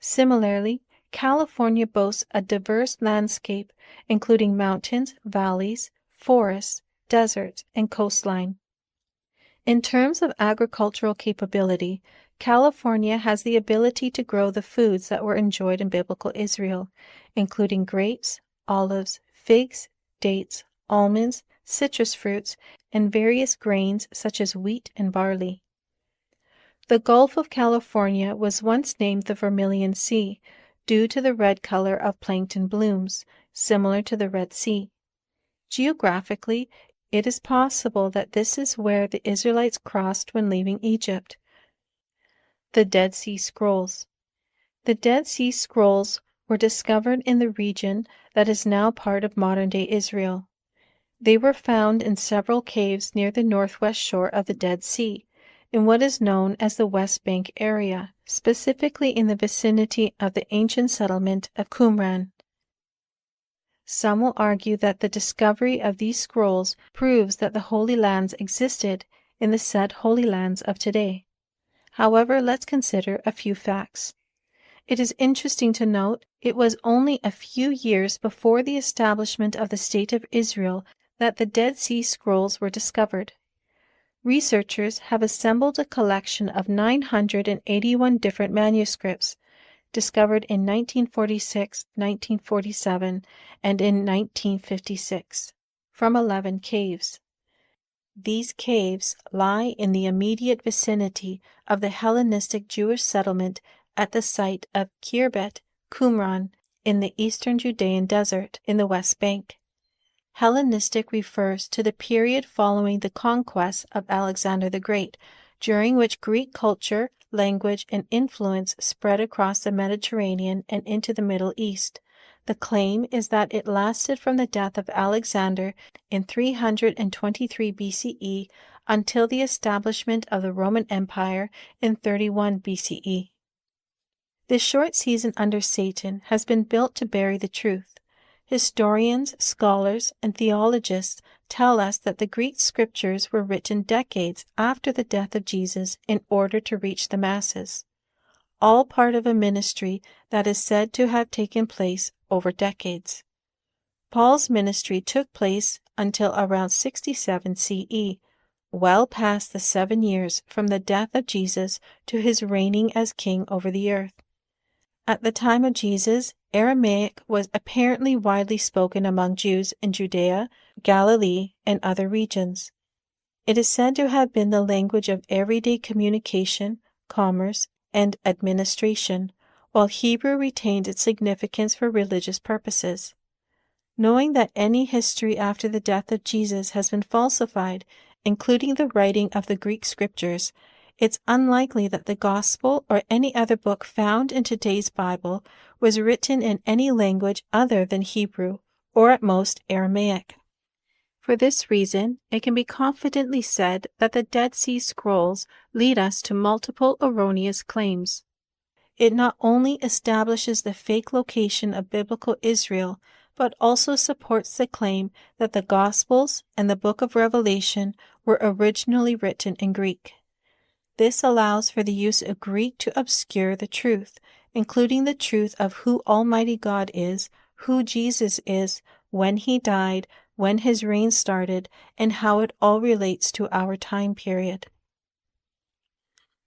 Similarly, California boasts a diverse landscape, including mountains, valleys, forests, deserts, and coastline. In terms of agricultural capability, California has the ability to grow the foods that were enjoyed in biblical Israel, including grapes, olives, figs, dates, almonds, citrus fruits, and various grains such as wheat and barley. The Gulf of California was once named the Vermilion Sea due to the red color of plankton blooms, similar to the Red Sea. Geographically, it is possible that this is where the Israelites crossed when leaving Egypt. The Dead Sea Scrolls. The Dead Sea Scrolls were discovered in the region that is now part of modern-day Israel. They were found in several caves near the northwest shore of the Dead Sea, in what is known as the West Bank area, specifically in the vicinity of the ancient settlement of Qumran. Some will argue that the discovery of these scrolls proves that the Holy Lands existed in the said Holy Lands of today. However, let's consider a few facts. It is interesting to note it was only a few years before the establishment of the State of Israel that the Dead Sea Scrolls were discovered. Researchers have assembled a collection of 981 different manuscripts discovered in 1946, 1947, and in 1956 from 11 caves. These caves lie in the immediate vicinity of the Hellenistic Jewish settlement at the site of Khirbet Qumran in the eastern Judean desert in the West Bank. Hellenistic refers to the period following the conquest of Alexander the Great, during which Greek culture, language, and influence spread across the Mediterranean and into the Middle East. The claim is that it lasted from the death of Alexander in 323 BCE until the establishment of the Roman Empire in 31 BCE. This short season under Satan has been built to bury the truth. Historians, scholars, and theologians tell us that the Greek scriptures were written decades after the death of Jesus in order to reach the masses, all part of a ministry that is said to have taken place over decades. Paul's ministry took place until around 67 CE, well past the 7 years from the death of Jesus to his reigning as king over the earth. At the time of Jesus, Aramaic was apparently widely spoken among Jews in Judea, Galilee, and other regions. It is said to have been the language of everyday communication, commerce, and administration, while Hebrew retained its significance for religious purposes. Knowing that any history after the death of Jesus has been falsified, including the writing of the Greek scriptures, it's unlikely that the Gospel or any other book found in today's Bible was written in any language other than Hebrew, or at most Aramaic. For this reason, it can be confidently said that the Dead Sea Scrolls lead us to multiple erroneous claims. It not only establishes the fake location of biblical Israel, but also supports the claim that the Gospels and the Book of Revelation were originally written in Greek. This allows for the use of Greek to obscure the truth, including the truth of who Almighty God is, who Jesus is, when He died, when His reign started, and how it all relates to our time period.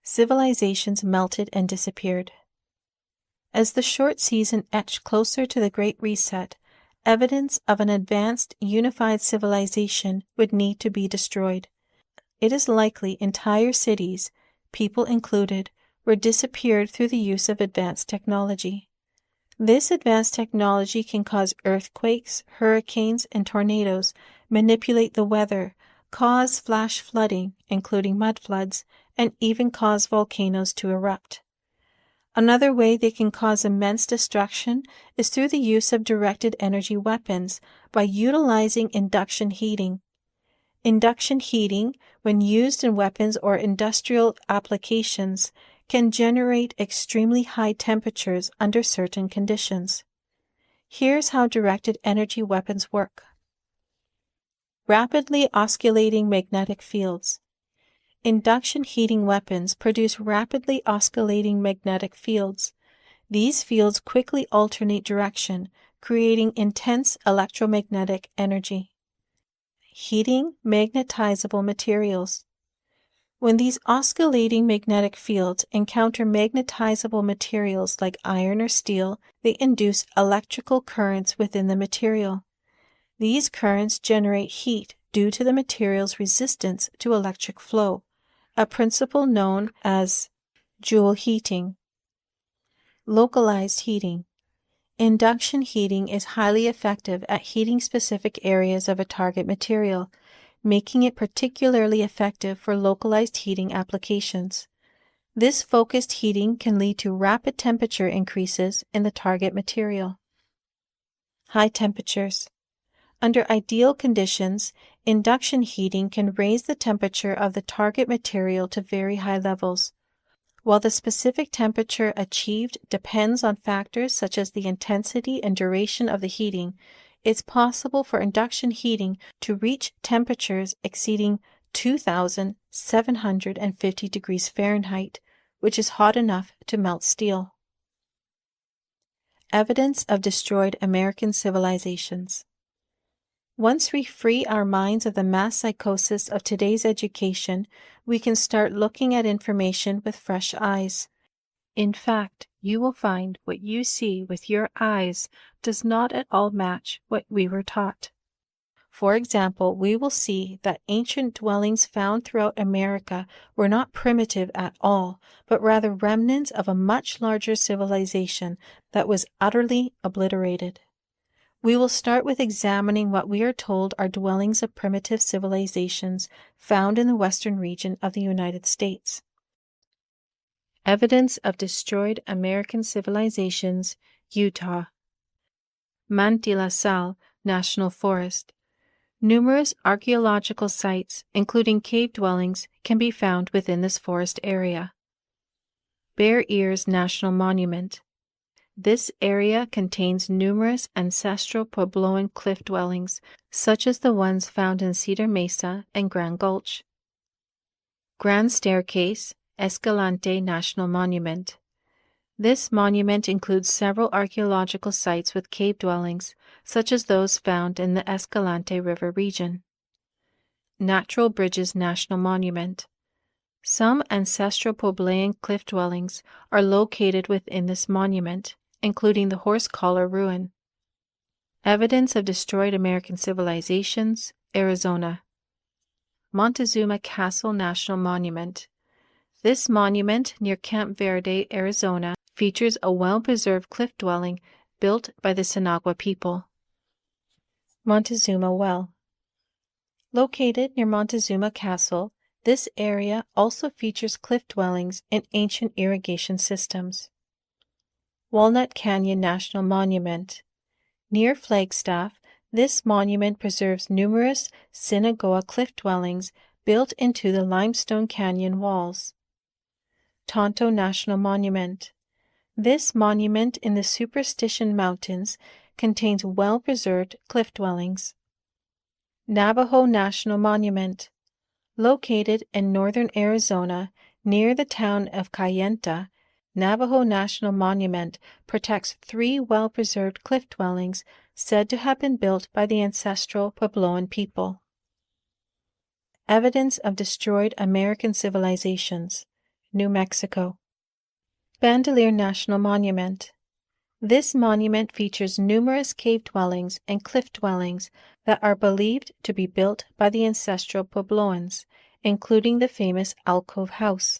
Civilizations melted and disappeared. As the short season etched closer to the Great Reset, evidence of an advanced, unified civilization would need to be destroyed. It is likely entire cities, people included, were disappeared through the use of advanced technology. This advanced technology can cause earthquakes, hurricanes, and tornadoes, manipulate the weather, cause flash flooding, including mud floods, and even cause volcanoes to erupt. Another way they can cause immense destruction is through the use of directed energy weapons by utilizing induction heating. Induction heating, when used in weapons or industrial applications, can generate extremely high temperatures under certain conditions. Here's how directed energy weapons work. Rapidly oscillating magnetic fields. Induction heating weapons produce rapidly oscillating magnetic fields. These fields quickly alternate direction, creating intense electromagnetic energy. Heating magnetizable materials. When these oscillating magnetic fields encounter magnetizable materials like iron or steel, they induce electrical currents within the material. These currents generate heat due to the material's resistance to electric flow, a principle known as Joule heating. Localized heating. Induction heating is highly effective at heating specific areas of a target material, making it particularly effective for localized heating applications. This focused heating can lead to rapid temperature increases in the target material. High temperatures. Under ideal conditions, induction heating can raise the temperature of the target material to very high levels. While the specific temperature achieved depends on factors such as the intensity and duration of the heating, it's possible for induction heating to reach temperatures exceeding 2,750 degrees Fahrenheit, which is hot enough to melt steel. Evidence of destroyed American civilizations. Once we free our minds of the mass psychosis of today's education, we can start looking at information with fresh eyes. In fact, you will find what you see with your eyes does not at all match what we were taught. For example, we will see that ancient dwellings found throughout America were not primitive at all, but rather remnants of a much larger civilization that was utterly obliterated. We will start with examining what we are told are dwellings of primitive civilizations found in the western region of the United States. Evidence of destroyed American civilizations, Utah. Manti La Sal National Forest. Numerous archaeological sites, including cave dwellings, can be found within this forest area. Bear Ears National Monument. This area contains numerous ancestral Puebloan cliff dwellings, such as the ones found in Cedar Mesa and Grand Gulch. Grand Staircase, Escalante National Monument. This monument includes several archaeological sites with cave dwellings, such as those found in the Escalante River region. Natural Bridges National Monument. Some ancestral Puebloan cliff dwellings are located within this monument, including the Horse Collar Ruin. Evidence of destroyed American civilizations, Arizona. Montezuma Castle National Monument. This monument near Camp Verde, Arizona, features a well-preserved cliff dwelling built by the Sinagua people. Montezuma Well. Located near Montezuma Castle, this area also features cliff dwellings and ancient irrigation systems. Walnut Canyon National Monument. Near Flagstaff, this monument preserves numerous Sinagoa cliff dwellings built into the limestone canyon walls. Tonto National Monument. This monument in the Superstition Mountains contains well-preserved cliff dwellings. Navajo National Monument. Located in northern Arizona, near the town of Kayenta, Navajo National Monument protects 3 well-preserved cliff dwellings said to have been built by the ancestral Puebloan people. Evidence of destroyed American civilizations, New Mexico. Bandelier National Monument. This monument features numerous cave dwellings and cliff dwellings that are believed to be built by the ancestral Puebloans, including the famous Alcove House.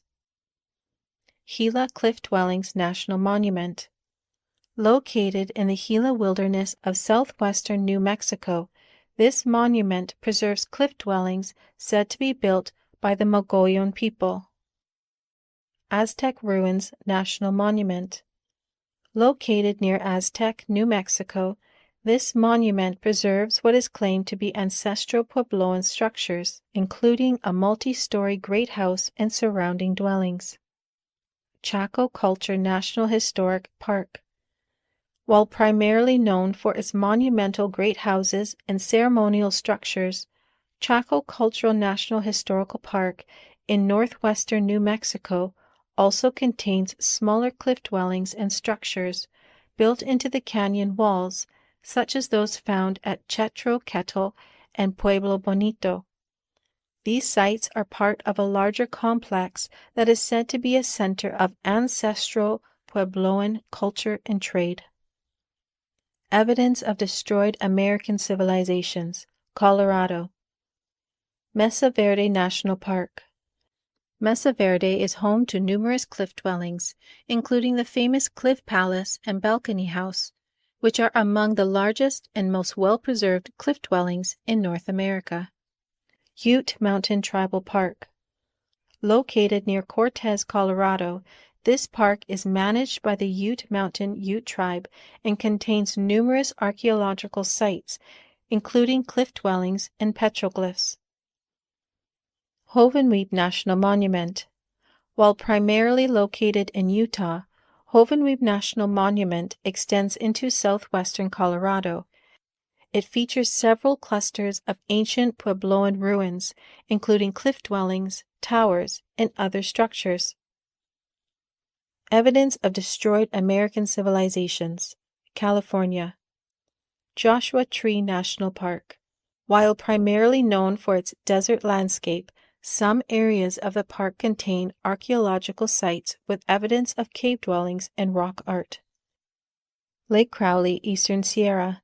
Gila Cliff Dwellings National Monument. Located in the Gila Wilderness of southwestern New Mexico, this monument preserves cliff dwellings said to be built by the Mogollon people. Aztec Ruins National Monument. Located near Aztec, New Mexico, this monument preserves what is claimed to be ancestral Puebloan structures, including a multi-story great house and surrounding dwellings. Chaco Culture National Historic Park. While primarily known for its monumental great houses and ceremonial structures, Chaco Cultural National Historical Park in northwestern New Mexico also contains smaller cliff dwellings and structures built into the canyon walls, such as those found at Chetro Kettle and Pueblo Bonito. These sites are part of a larger complex that is said to be a center of ancestral Puebloan culture and trade. Evidence of destroyed American civilizations, Colorado. Mesa Verde National Park. Mesa Verde is home to numerous cliff dwellings, including the famous Cliff Palace and Balcony House, which are among the largest and most well-preserved cliff dwellings in North America. Ute Mountain Tribal Park. Located near Cortez, Colorado, this park is managed by the Ute Mountain Ute Tribe and contains numerous archaeological sites, including cliff dwellings and petroglyphs. Hovenweep National Monument. While primarily located in Utah, Hovenweep National Monument extends into southwestern Colorado. It features several clusters of ancient Puebloan ruins, including cliff dwellings, towers, and other structures. Evidence of destroyed American civilizations, California. Joshua Tree National Park. While primarily known for its desert landscape, some areas of the park contain archaeological sites with evidence of cave dwellings and rock art. Lake Crowley, Eastern Sierra.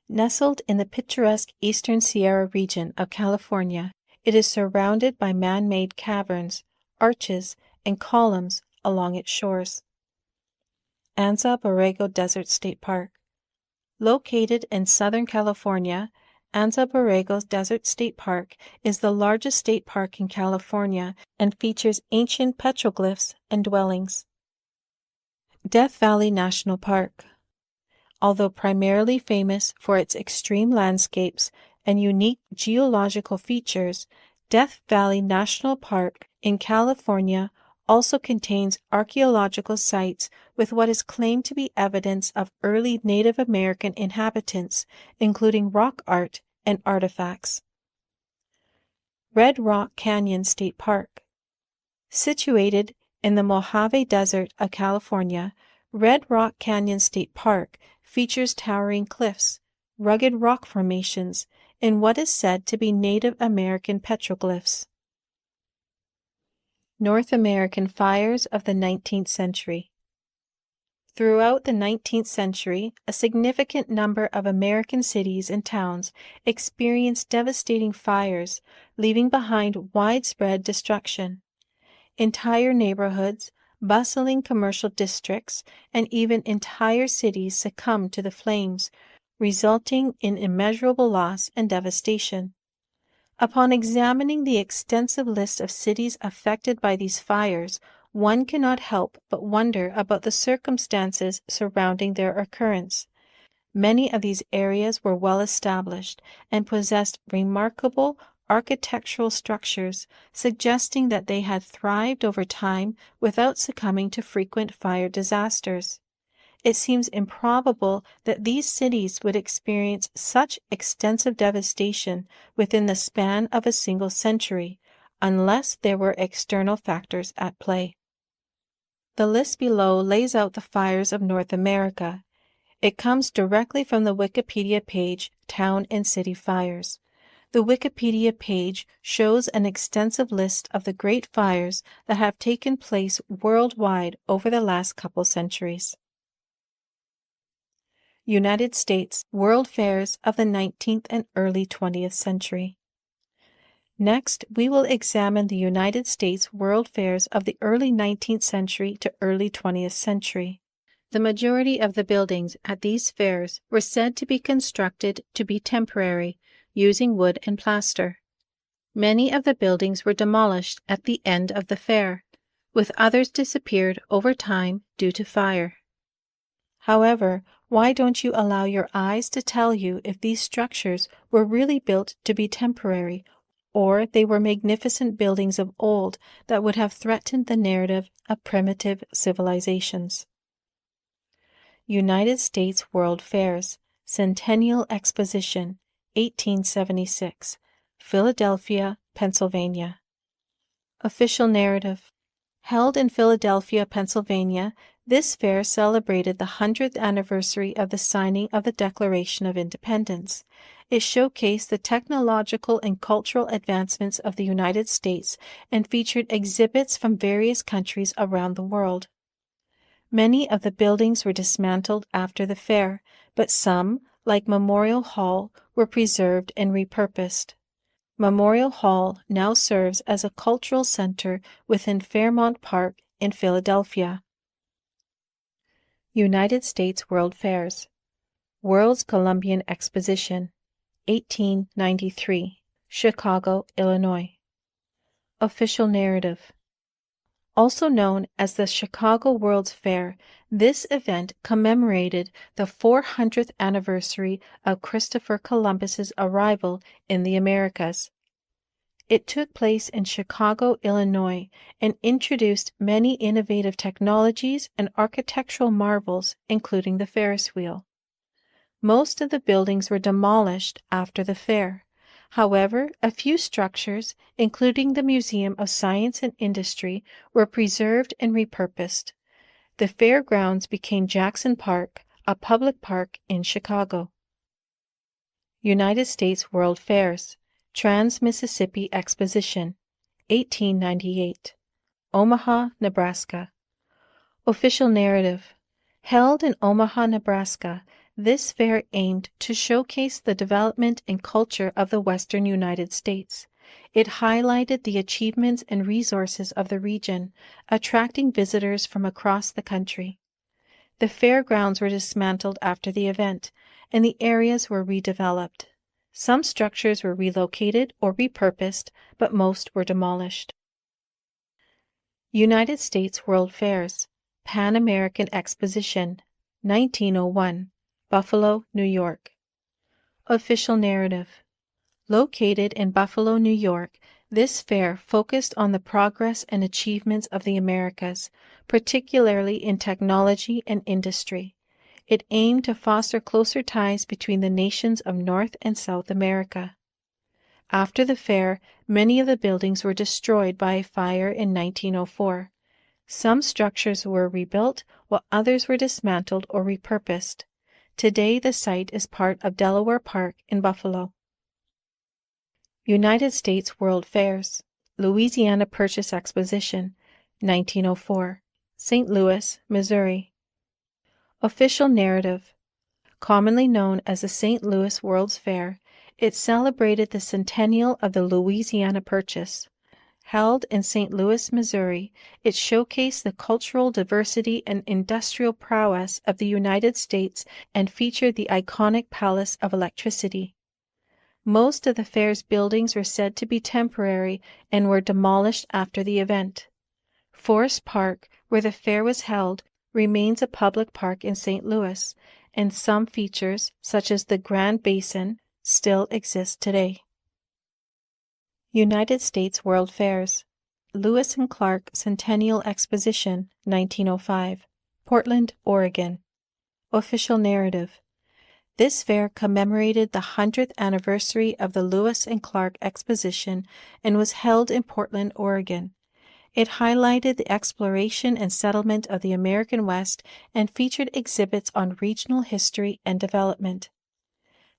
Nestled in the picturesque Eastern Sierra region of California, it is surrounded by man-made caverns, arches, and columns along its shores. Anza Borrego Desert State Park. Located in Southern California, Anza Borrego Desert State Park is the largest state park in California and features ancient petroglyphs and dwellings. Death Valley National Park. Although primarily famous for its extreme landscapes and unique geological features, Death Valley National Park in California also contains archaeological sites with what is claimed to be evidence of early Native American inhabitants, including rock art and artifacts. Red Rock Canyon State Park. Situated in the Mojave Desert of California, Red Rock Canyon State Park features towering cliffs, rugged rock formations, and what is said to be Native American petroglyphs. North American fires of the 19th century. Throughout the 19th century, a significant number of American cities and towns experienced devastating fires, leaving behind widespread destruction. Entire neighborhoods, bustling commercial districts, and even entire cities succumbed to the flames, resulting in immeasurable loss and devastation. Upon examining the extensive list of cities affected by these fires, one cannot help but wonder about the circumstances surrounding their occurrence. Many of these areas were well established and possessed remarkable architectural structures, suggesting that they had thrived over time without succumbing to frequent fire disasters. It seems improbable that these cities would experience such extensive devastation within the span of a single century, unless there were external factors at play. The list below lays out the fires of North America. It comes directly from the Wikipedia page, Town and City Fires. The Wikipedia page shows an extensive list of the great fires that have taken place worldwide over the last couple centuries. United States World Fairs of the 19th and early 20th century. Next, we will examine the United States World Fairs of the early 19th century to early 20th century. The majority of the buildings at these fairs were said to be constructed to be temporary, using wood and plaster. Many of the buildings were demolished at the end of the fair, with others disappeared over time due to fire. However, why don't you allow your eyes to tell you if these structures were really built to be temporary, or they were magnificent buildings of old that would have threatened the narrative of primitive civilizations? United States World Fairs, Centennial Exposition, 1876, Philadelphia, Pennsylvania. Official narrative. Held in Philadelphia, Pennsylvania, This fair celebrated the 100th anniversary of the signing of the Declaration of Independence. It showcased the technological and cultural advancements of the United States and featured exhibits from various countries around the world. Many of the buildings were dismantled after the fair, but some, like Memorial Hall, were preserved and repurposed. Memorial Hall now serves as a cultural center within Fairmount Park in Philadelphia. United States World Fairs. World's Columbian Exposition, 1893, Chicago, Illinois. Official narrative. Also known as the Chicago World's Fair, this event commemorated the 400th anniversary of Christopher Columbus's arrival in the Americas. It took place in Chicago, Illinois, and introduced many innovative technologies and architectural marvels, including the Ferris wheel. Most of the buildings were demolished after the fair. However, a few structures, including the Museum of Science and Industry, were preserved and repurposed. The fairgrounds became Jackson Park, a public park in Chicago. United States World Fairs. Trans-Mississippi Exposition, 1898, Omaha, Nebraska. Official narrative. Held in Omaha, Nebraska, this fair aimed to showcase the development and culture of the western United States. It highlighted the achievements and resources of the region, attracting visitors from across the country. The fairgrounds were dismantled after the event, and the areas were redeveloped. Some structures were relocated or repurposed, but most were demolished. United States World Fairs. Pan American Exposition, 1901, Buffalo, New York. Official narrative. Located in Buffalo, New York, this fair focused on the progress and achievements of the Americas, particularly in technology and industry. It aimed to foster closer ties between the nations of North and South America. After the fair, many of the buildings were destroyed by a fire in 1904. Some structures were rebuilt, while others were dismantled or repurposed. Today, the site is part of Delaware Park in Buffalo. United States World Fairs. Louisiana Purchase Exposition, 1904, St. Louis, Missouri. Official narrative. Commonly known as the St. Louis World's Fair, it celebrated the centennial of the Louisiana Purchase. Held in St. Louis, Missouri, it showcased the cultural diversity and industrial prowess of the United States and featured the iconic Palace of Electricity. Most of the fair's buildings were said to be temporary and were demolished after the event. Forest Park, where the fair was held, remains a public park in St. Louis, and some features, such as the Grand Basin, still exist today. United States World Fairs. Lewis and Clark Centennial Exposition, 1905, Portland, Oregon. Official narrative. This fair commemorated the 100th anniversary of the Lewis and Clark Exposition and was held in Portland, Oregon. It highlighted the exploration and settlement of the American West and featured exhibits on regional history and development.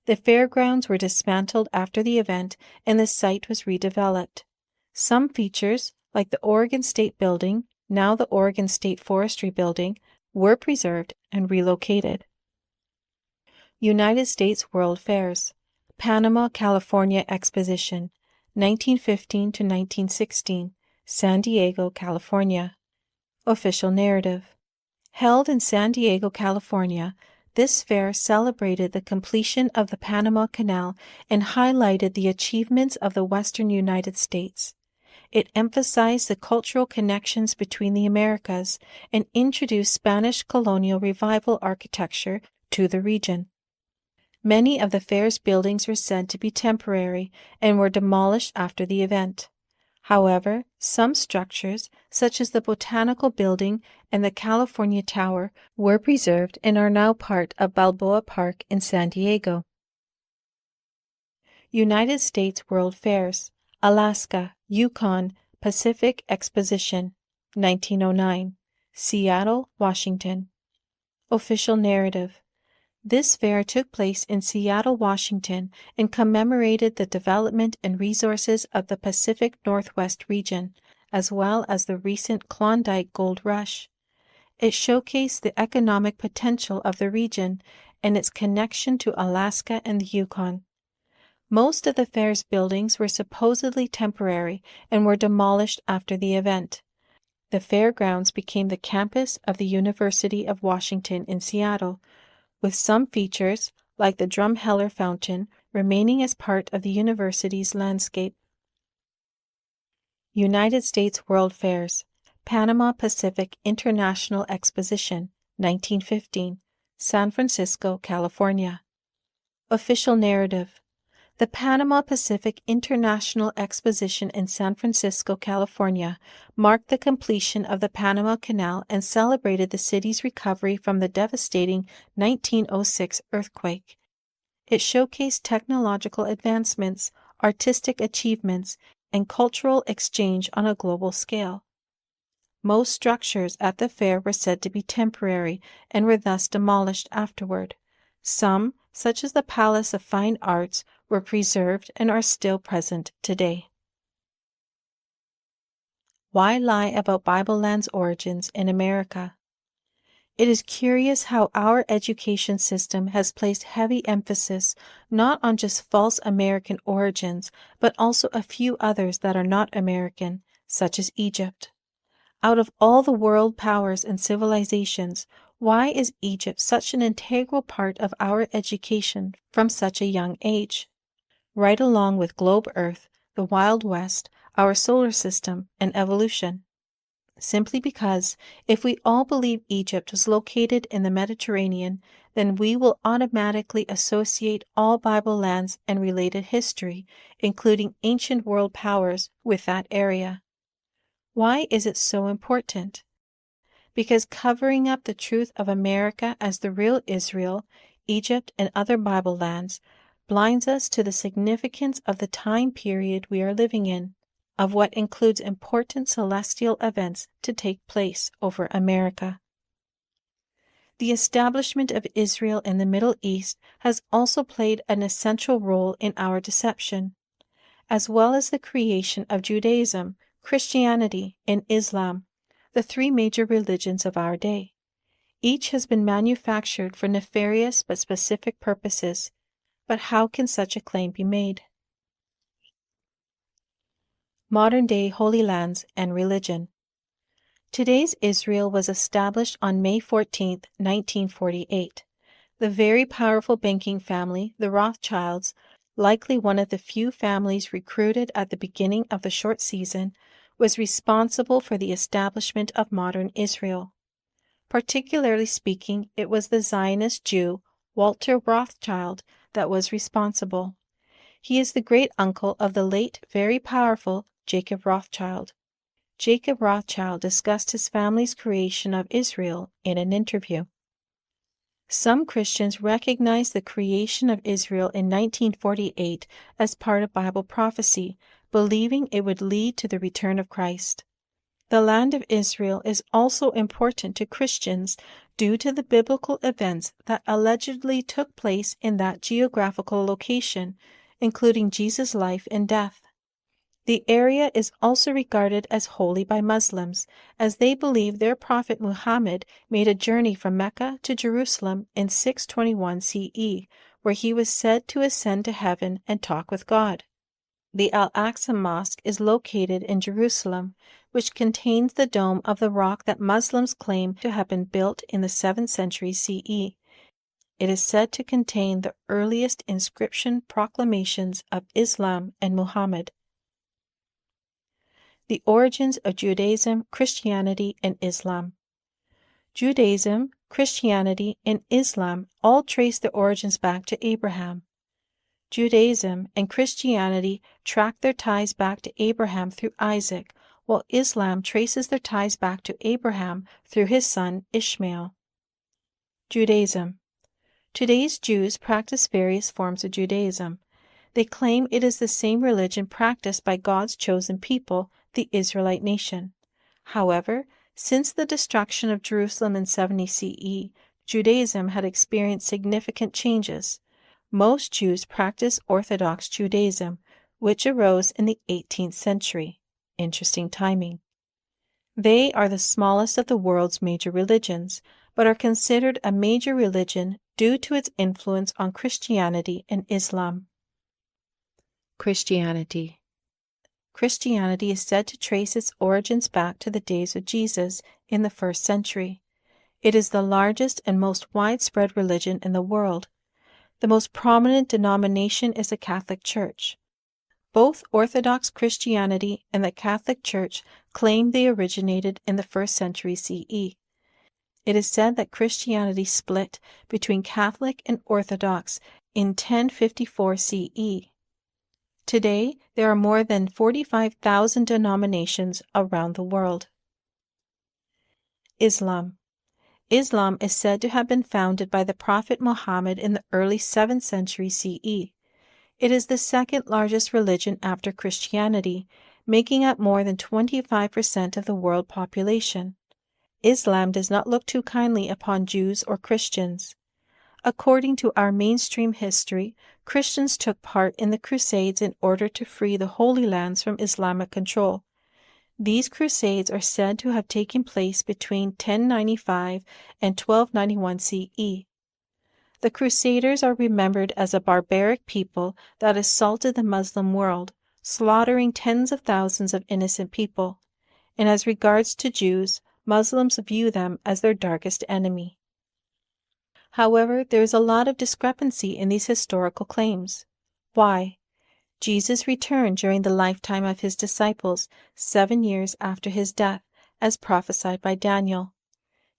The fairgrounds were dismantled after the event and the site was redeveloped. Some features, like the Oregon State Building, now the Oregon State Forestry Building, were preserved and relocated. United States World Fairs. Panama, California Exposition, 1915 to 1916, San Diego, California. Official narrative. Held in San Diego, California, this fair celebrated the completion of the Panama Canal and highlighted the achievements of the western United States. It emphasized the cultural connections between the Americas and introduced Spanish colonial revival architecture to the region. Many of the fair's buildings were said to be temporary and were demolished after the event. However, some structures, such as the Botanical Building and the California Tower, were preserved and are now part of Balboa Park in San Diego. United States World Fairs. Alaska, Yukon, Pacific Exposition, 1909, Seattle, Washington. Official narrative. This fair took place in Seattle, Washington, and commemorated the development and resources of the Pacific Northwest region, as well as the recent Klondike Gold Rush. It showcased the economic potential of the region and its connection to Alaska and the Yukon. Most of the fair's buildings were supposedly temporary and were demolished after the event. The fairgrounds became the campus of the University of Washington in Seattle, with some features, like the Drumheller Fountain, remaining as part of the university's landscape. United States World Fairs. Panama Pacific International Exposition, 1915, San Francisco, California. Official narrative. The Panama Pacific International Exposition in San Francisco, California, marked the completion of the Panama Canal and celebrated the city's recovery from the devastating 1906 earthquake. It showcased technological advancements, artistic achievements, and cultural exchange on a global scale. Most structures at the fair were said to be temporary and were thus demolished afterward. Some, such as the Palace of Fine Arts, were preserved and are still present today. Why lie about Bible Land's origins in America? It is curious how our education system has placed heavy emphasis not on just false American origins, but also a few others that are not American, such as Egypt. Out of all the world powers and civilizations, why is Egypt such an integral part of our education from such a young age? Right along with globe Earth, the Wild West, our solar system, and evolution. Simply because if we all believe Egypt was located in the Mediterranean, then we will automatically associate all Bible lands and related history, including ancient world powers, with that area. Why is it so important? Because covering up the truth of America as the real Israel, Egypt, and other Bible lands blinds us to the significance of the time period we are living in, of what includes important celestial events to take place over America. The establishment of Israel in the Middle East has also played an essential role in our deception, as well as the creation of Judaism, Christianity, and Islam, the three major religions of our day. Each has been manufactured for nefarious but specific purposes. But how can such a claim be made? Modern-day Holy Lands and Religion. Today's Israel was established on May 14, 1948. The very powerful banking family, the Rothschilds, likely one of the few families recruited at the beginning of the short season, was responsible for the establishment of modern Israel. Particularly speaking, it was the Zionist Jew, Walter Rothschild, that was responsible. He is the great-uncle of the late, very powerful Jacob Rothschild. Jacob Rothschild discussed his family's creation of Israel in an interview. Some Christians recognize the creation of Israel in 1948 as part of Bible prophecy, believing it would lead to the return of Christ. The land of Israel is also important to Christians due to the biblical events that allegedly took place in that geographical location, including Jesus' life and death. The area is also regarded as holy by Muslims, as they believe their prophet Muhammad made a journey from Mecca to Jerusalem in 621 CE, where he was said to ascend to heaven and talk with God. The Al-Aqsa Mosque is located in Jerusalem, which contains the dome of the rock that Muslims claim to have been built in the 7th century CE. It is said to contain the earliest inscription proclamations of Islam and Muhammad. The origins of Judaism, Christianity, and Islam. Judaism, Christianity, and Islam all trace their origins back to Abraham. Judaism and Christianity track their ties back to Abraham through Isaac, while Islam traces their ties back to Abraham through his son Ishmael. Judaism. Today's Jews practice various forms of Judaism. They claim it is the same religion practiced by God's chosen people, the Israelite nation. However, Since the destruction of Jerusalem in 70 CE, Judaism had experienced significant changes. Most Jews practice Orthodox Judaism, which arose in the 18th century. Interesting timing. They are the smallest of the world's major religions, but are considered a major religion due to its influence on Christianity and Islam. Christianity is said to trace its origins back to the days of Jesus in the 1st century. It is the largest and most widespread religion in the world. The most prominent denomination is the Catholic Church. Both Orthodox Christianity and the Catholic Church claim they originated in the 1st century CE. It is said that Christianity split between Catholic and Orthodox in 1054 CE. Today, there are more than 45,000 denominations around the world. Islam is said to have been founded by the Prophet Muhammad in the early 7th century CE. It is the second largest religion after Christianity, making up more than 25% of the world population. Islam does not look too kindly upon Jews or Christians. According to our mainstream history, Christians took part in the Crusades in order to free the Holy Lands from Islamic control. These Crusades are said to have taken place between 1095 and 1291 CE. The Crusaders are remembered as a barbaric people that assaulted the Muslim world, slaughtering tens of thousands of innocent people. And as regards to Jews, Muslims view them as their darkest enemy. However, there is a lot of discrepancy in these historical claims. Why? Jesus returned during the lifetime of his disciples, 7 years after his death, as prophesied by Daniel.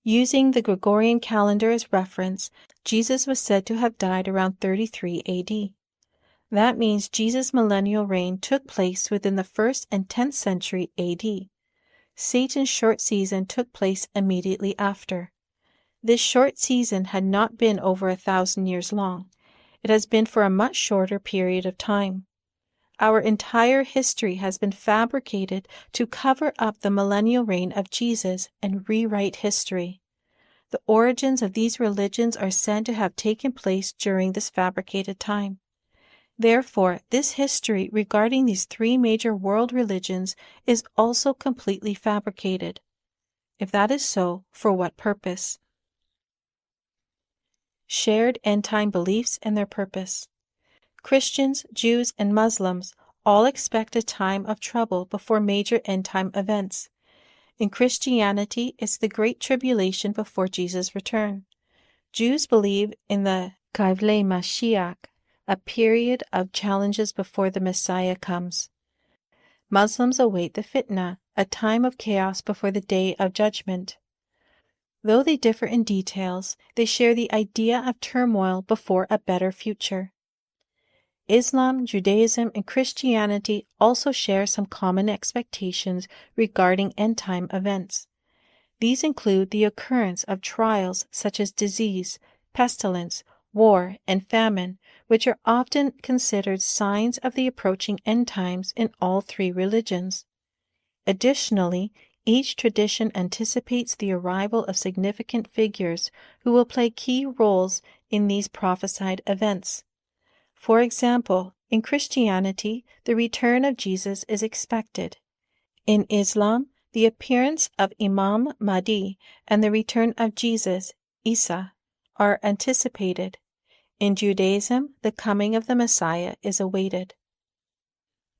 Using the Gregorian calendar as reference, Jesus was said to have died around 33 AD. That means Jesus' millennial reign took place within the 1st and 10th century AD. Satan's short season took place immediately after. This short season had not been over 1,000 years long. It has been for a much shorter period of time. Our entire history has been fabricated to cover up the millennial reign of Jesus and rewrite history. The origins of these religions are said to have taken place during this fabricated time. Therefore, this history regarding these 3 major world religions is also completely fabricated. If that is so, for what purpose? Shared end-time beliefs and their purpose. Christians, Jews, and Muslims all expect a time of trouble before major end-time events. In Christianity, it's the Great Tribulation before Jesus' return. Jews believe in the Kavle Mashiach, a period of challenges before the Messiah comes. Muslims await the Fitna, a time of chaos before the Day of Judgment. Though they differ in details, they share the idea of turmoil before a better future. Islam, Judaism, and Christianity also share some common expectations regarding end-time events. These include the occurrence of trials such as disease, pestilence, war, and famine, which are often considered signs of the approaching end times in all 3 religions. Additionally, each tradition anticipates the arrival of significant figures who will play key roles in these prophesied events. For example, in Christianity, the return of Jesus is expected. In Islam, the appearance of Imam Mahdi and the return of Jesus, Isa, are anticipated. In Judaism, the coming of the Messiah is awaited.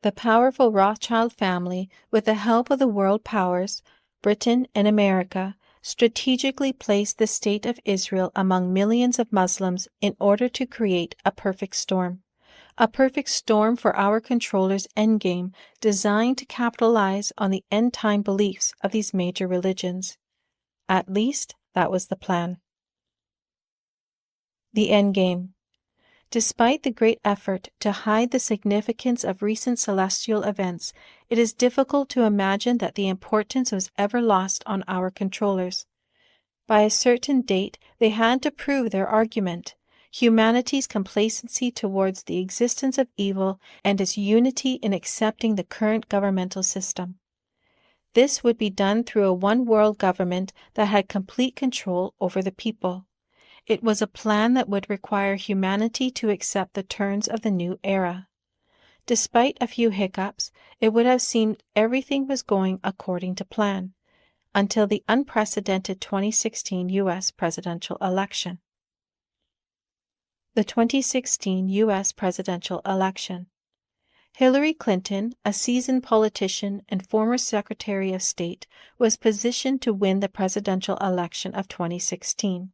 The powerful Rothschild family, with the help of the world powers, Britain and America, strategically placed the State of Israel among millions of Muslims in order to create a perfect storm for our controllers' endgame designed to capitalize on the end-time beliefs of these major religions. At least, that was the plan. The endgame. Despite the great effort to hide the significance of recent celestial events, it is difficult to imagine that the importance was ever lost on our controllers. By a certain date, they had to prove their argument: humanity's complacency towards the existence of evil and its unity in accepting the current governmental system. This would be done through a one-world government that had complete control over the people. It was a plan that would require humanity to accept the terms of the new era. Despite a few hiccups, it would have seemed everything was going according to plan, until the unprecedented 2016 U.S. presidential election. The 2016 U.S. presidential election. Hillary Clinton, a seasoned politician and former Secretary of State, was positioned to win the presidential election of 2016.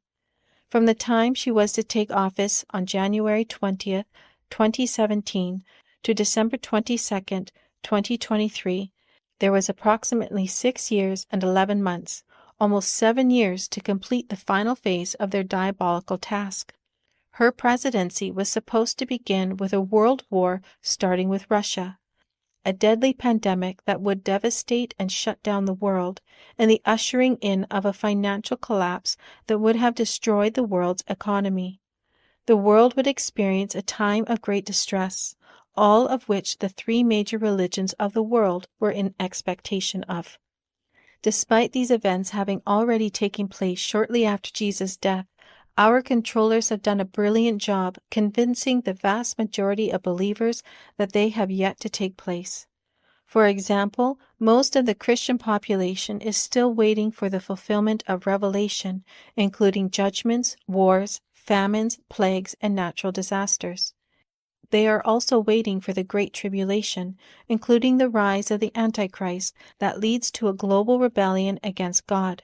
From the time she was to take office on January 20th, 2017 to December 22nd, 2023, there was approximately 6 years and 11 months, almost 7 years to complete the final phase of their diabolical task. Her presidency was supposed to begin with a world war starting with Russia, a deadly pandemic that would devastate and shut down the world, and the ushering in of a financial collapse that would have destroyed the world's economy. The world would experience a time of great distress, all of which the three major religions of the world were in expectation of. Despite these events having already taken place shortly after Jesus' death, our controllers have done a brilliant job convincing the vast majority of believers that they have yet to take place. For example, most of the Christian population is still waiting for the fulfillment of Revelation, including judgments, wars, famines, plagues, and natural disasters. They are also waiting for the Great Tribulation, including the rise of the Antichrist that leads to a global rebellion against God.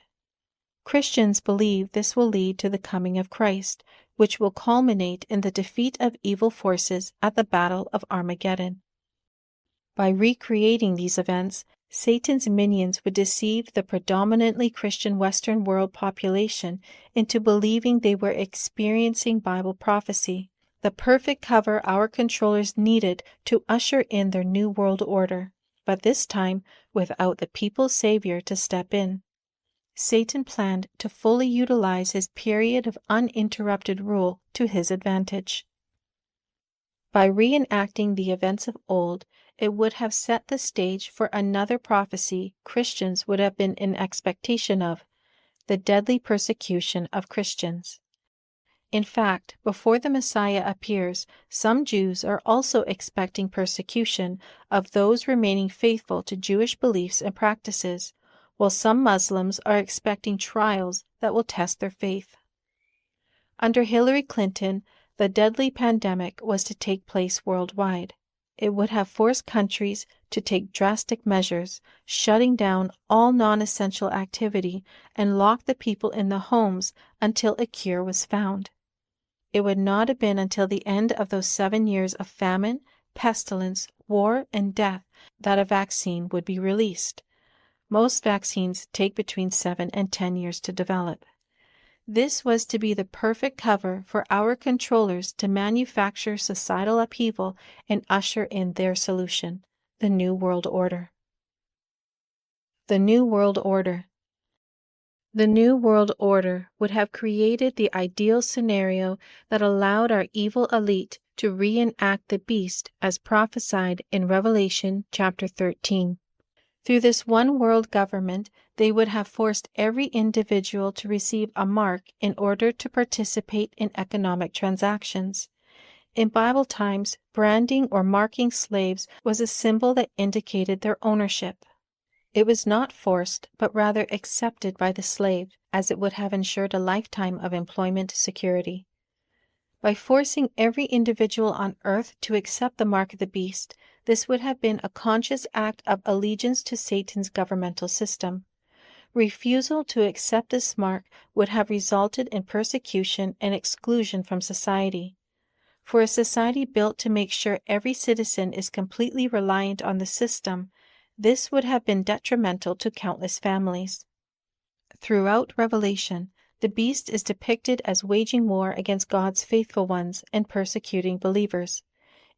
Christians believe this will lead to the coming of Christ, which will culminate in the defeat of evil forces at the Battle of Armageddon. By recreating these events, Satan's minions would deceive the predominantly Christian Western world population into believing they were experiencing Bible prophecy, the perfect cover our controllers needed to usher in their new world order, but this time without the people's savior to step in. Satan planned to fully utilize his period of uninterrupted rule to his advantage. By reenacting the events of old, it would have set the stage for another prophecy Christians would have been in expectation of, the deadly persecution of Christians. In fact, before the Messiah appears, some Jews are also expecting persecution of those remaining faithful to Jewish beliefs and practices, while some Muslims are expecting trials that will test their faith. Under Hillary Clinton, the deadly pandemic was to take place worldwide. It would have forced countries to take drastic measures, shutting down all non-essential activity and lock the people in the homes until a cure was found. It would not have been until the end of those 7 years of famine, pestilence, war, and death that a vaccine would be released. Most vaccines take between 7 and 10 years to develop. This was to be the perfect cover for our controllers to manufacture societal upheaval and usher in their solution, the New World Order. The New World Order. The New World Order would have created the ideal scenario that allowed our evil elite to reenact the beast as prophesied in Revelation chapter 13. Through this one world government, they would have forced every individual to receive a mark in order to participate in economic transactions. In Bible times, branding or marking slaves was a symbol that indicated their ownership. It was not forced, but rather accepted by the slave, as it would have ensured a lifetime of employment security. By forcing every individual on earth to accept the mark of the beast, this would have been a conscious act of allegiance to Satan's governmental system. Refusal to accept this mark would have resulted in persecution and exclusion from society. For a society built to make sure every citizen is completely reliant on the system, this would have been detrimental to countless families. Throughout Revelation, the beast is depicted as waging war against God's faithful ones and persecuting believers.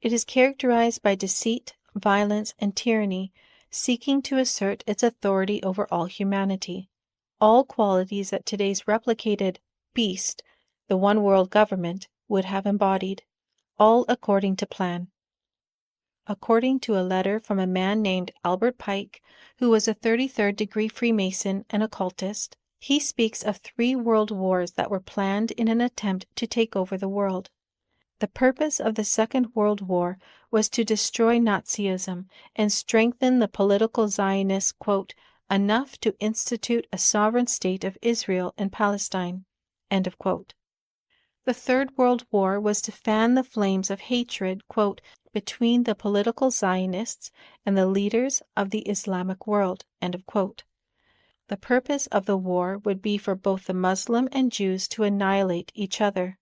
It is characterized by deceit, violence, and tyranny, seeking to assert its authority over all humanity. All qualities that today's replicated beast, the one world government, would have embodied, all according to plan. according to a letter from a man named Albert Pike, who was a 33rd degree Freemason and occultist. He speaks of 3 world wars that were planned in an attempt to take over the world. The purpose of the Second World War was to destroy Nazism and strengthen the political Zionists, quote, enough to institute a sovereign state of Israel in Palestine, end of quote. The Third World War was to fan the flames of hatred, quote, between the political Zionists and the leaders of the Islamic world, end of quote. The purpose of the war would be for both the Muslim and Jews to annihilate each other.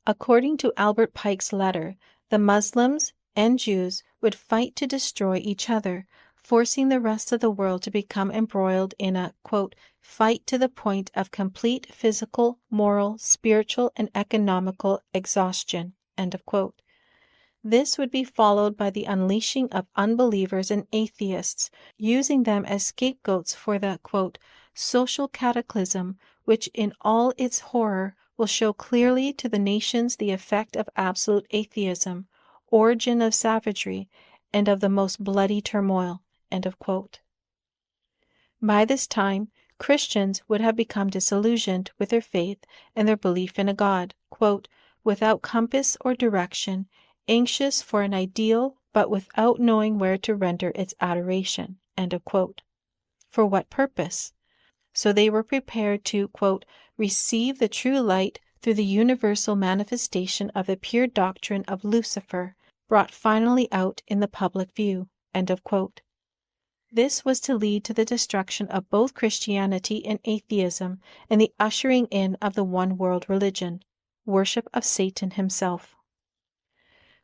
According to Albert Pike's letter, the Muslims and Jews would fight to destroy each other, forcing the rest of the world to become embroiled in a, quote, fight to the point of complete physical, moral, spiritual, and economical exhaustion, end of quote. This would be followed by the unleashing of unbelievers and atheists, using them as scapegoats for the, quote, social cataclysm, which in all its horror will show clearly to the nations the effect of absolute atheism, origin of savagery, and of the most bloody turmoil, end of quote. By this time, Christians would have become disillusioned with their faith and their belief in a God, quote, without compass or direction, anxious for an ideal, but without knowing where to render its adoration, end of quote. For what purpose? So they were prepared to, quote, receive the true light through the universal manifestation of the pure doctrine of Lucifer, brought finally out in the public view, end of quote. This was to lead to the destruction of both Christianity and atheism and the ushering in of the one world religion, worship of Satan himself.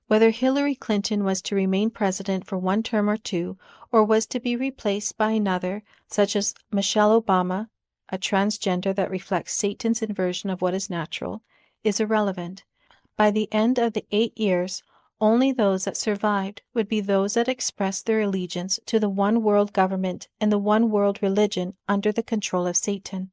Whether Hillary Clinton was to remain president for 1 term or 2, or was to be replaced by another, such as Michelle Obama, a transgender that reflects Satan's inversion of what is natural, is irrelevant. By the end of the 8 years, only those that survived would be those that expressed their allegiance to the one world government and the one world religion under the control of Satan.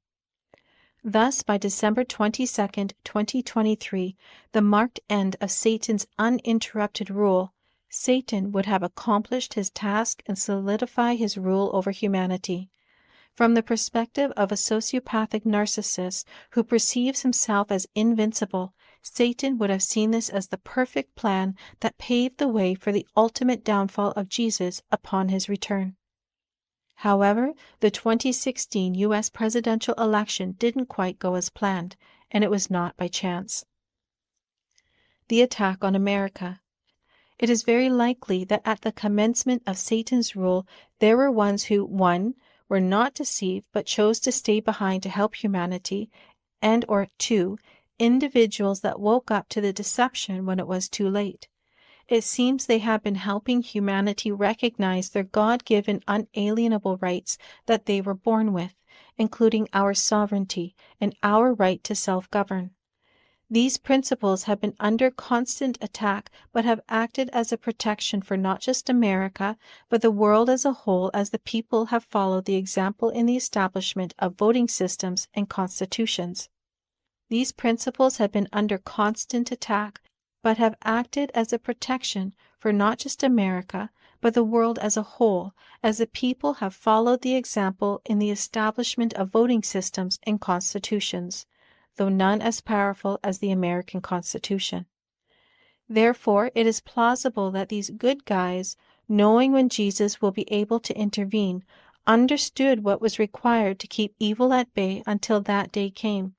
Thus, by December 22, 2023, the marked end of Satan's uninterrupted rule, Satan would have accomplished his task and solidify his rule over humanity. From the perspective of a sociopathic narcissist who perceives himself as invincible, Satan would have seen this as the perfect plan that paved the way for the ultimate downfall of Jesus upon his return. However, the 2016 U.S. presidential election didn't quite go as planned, and it was not by chance. The attack on America. It is very likely that at the commencement of Satan's rule, there were ones who, 1, were not deceived but chose to stay behind to help humanity, and or 2, individuals that woke up to the deception when it was too late. It seems they have been helping humanity recognize their God-given unalienable rights that they were born with, including our sovereignty and our right to self-govern. These principles have been under constant attack but have acted as a protection for not just America, but the world as a whole, as the people have followed the example in the establishment of voting systems and constitutions. These principles have been under constant attack but have acted as a protection for not just America, but the world as a whole, as the people have followed the example in the establishment of voting systems and constitutions, though none as powerful as the American Constitution. Therefore, it is plausible that these good guys, knowing when Jesus will be able to intervene, understood what was required to keep evil at bay until that day came.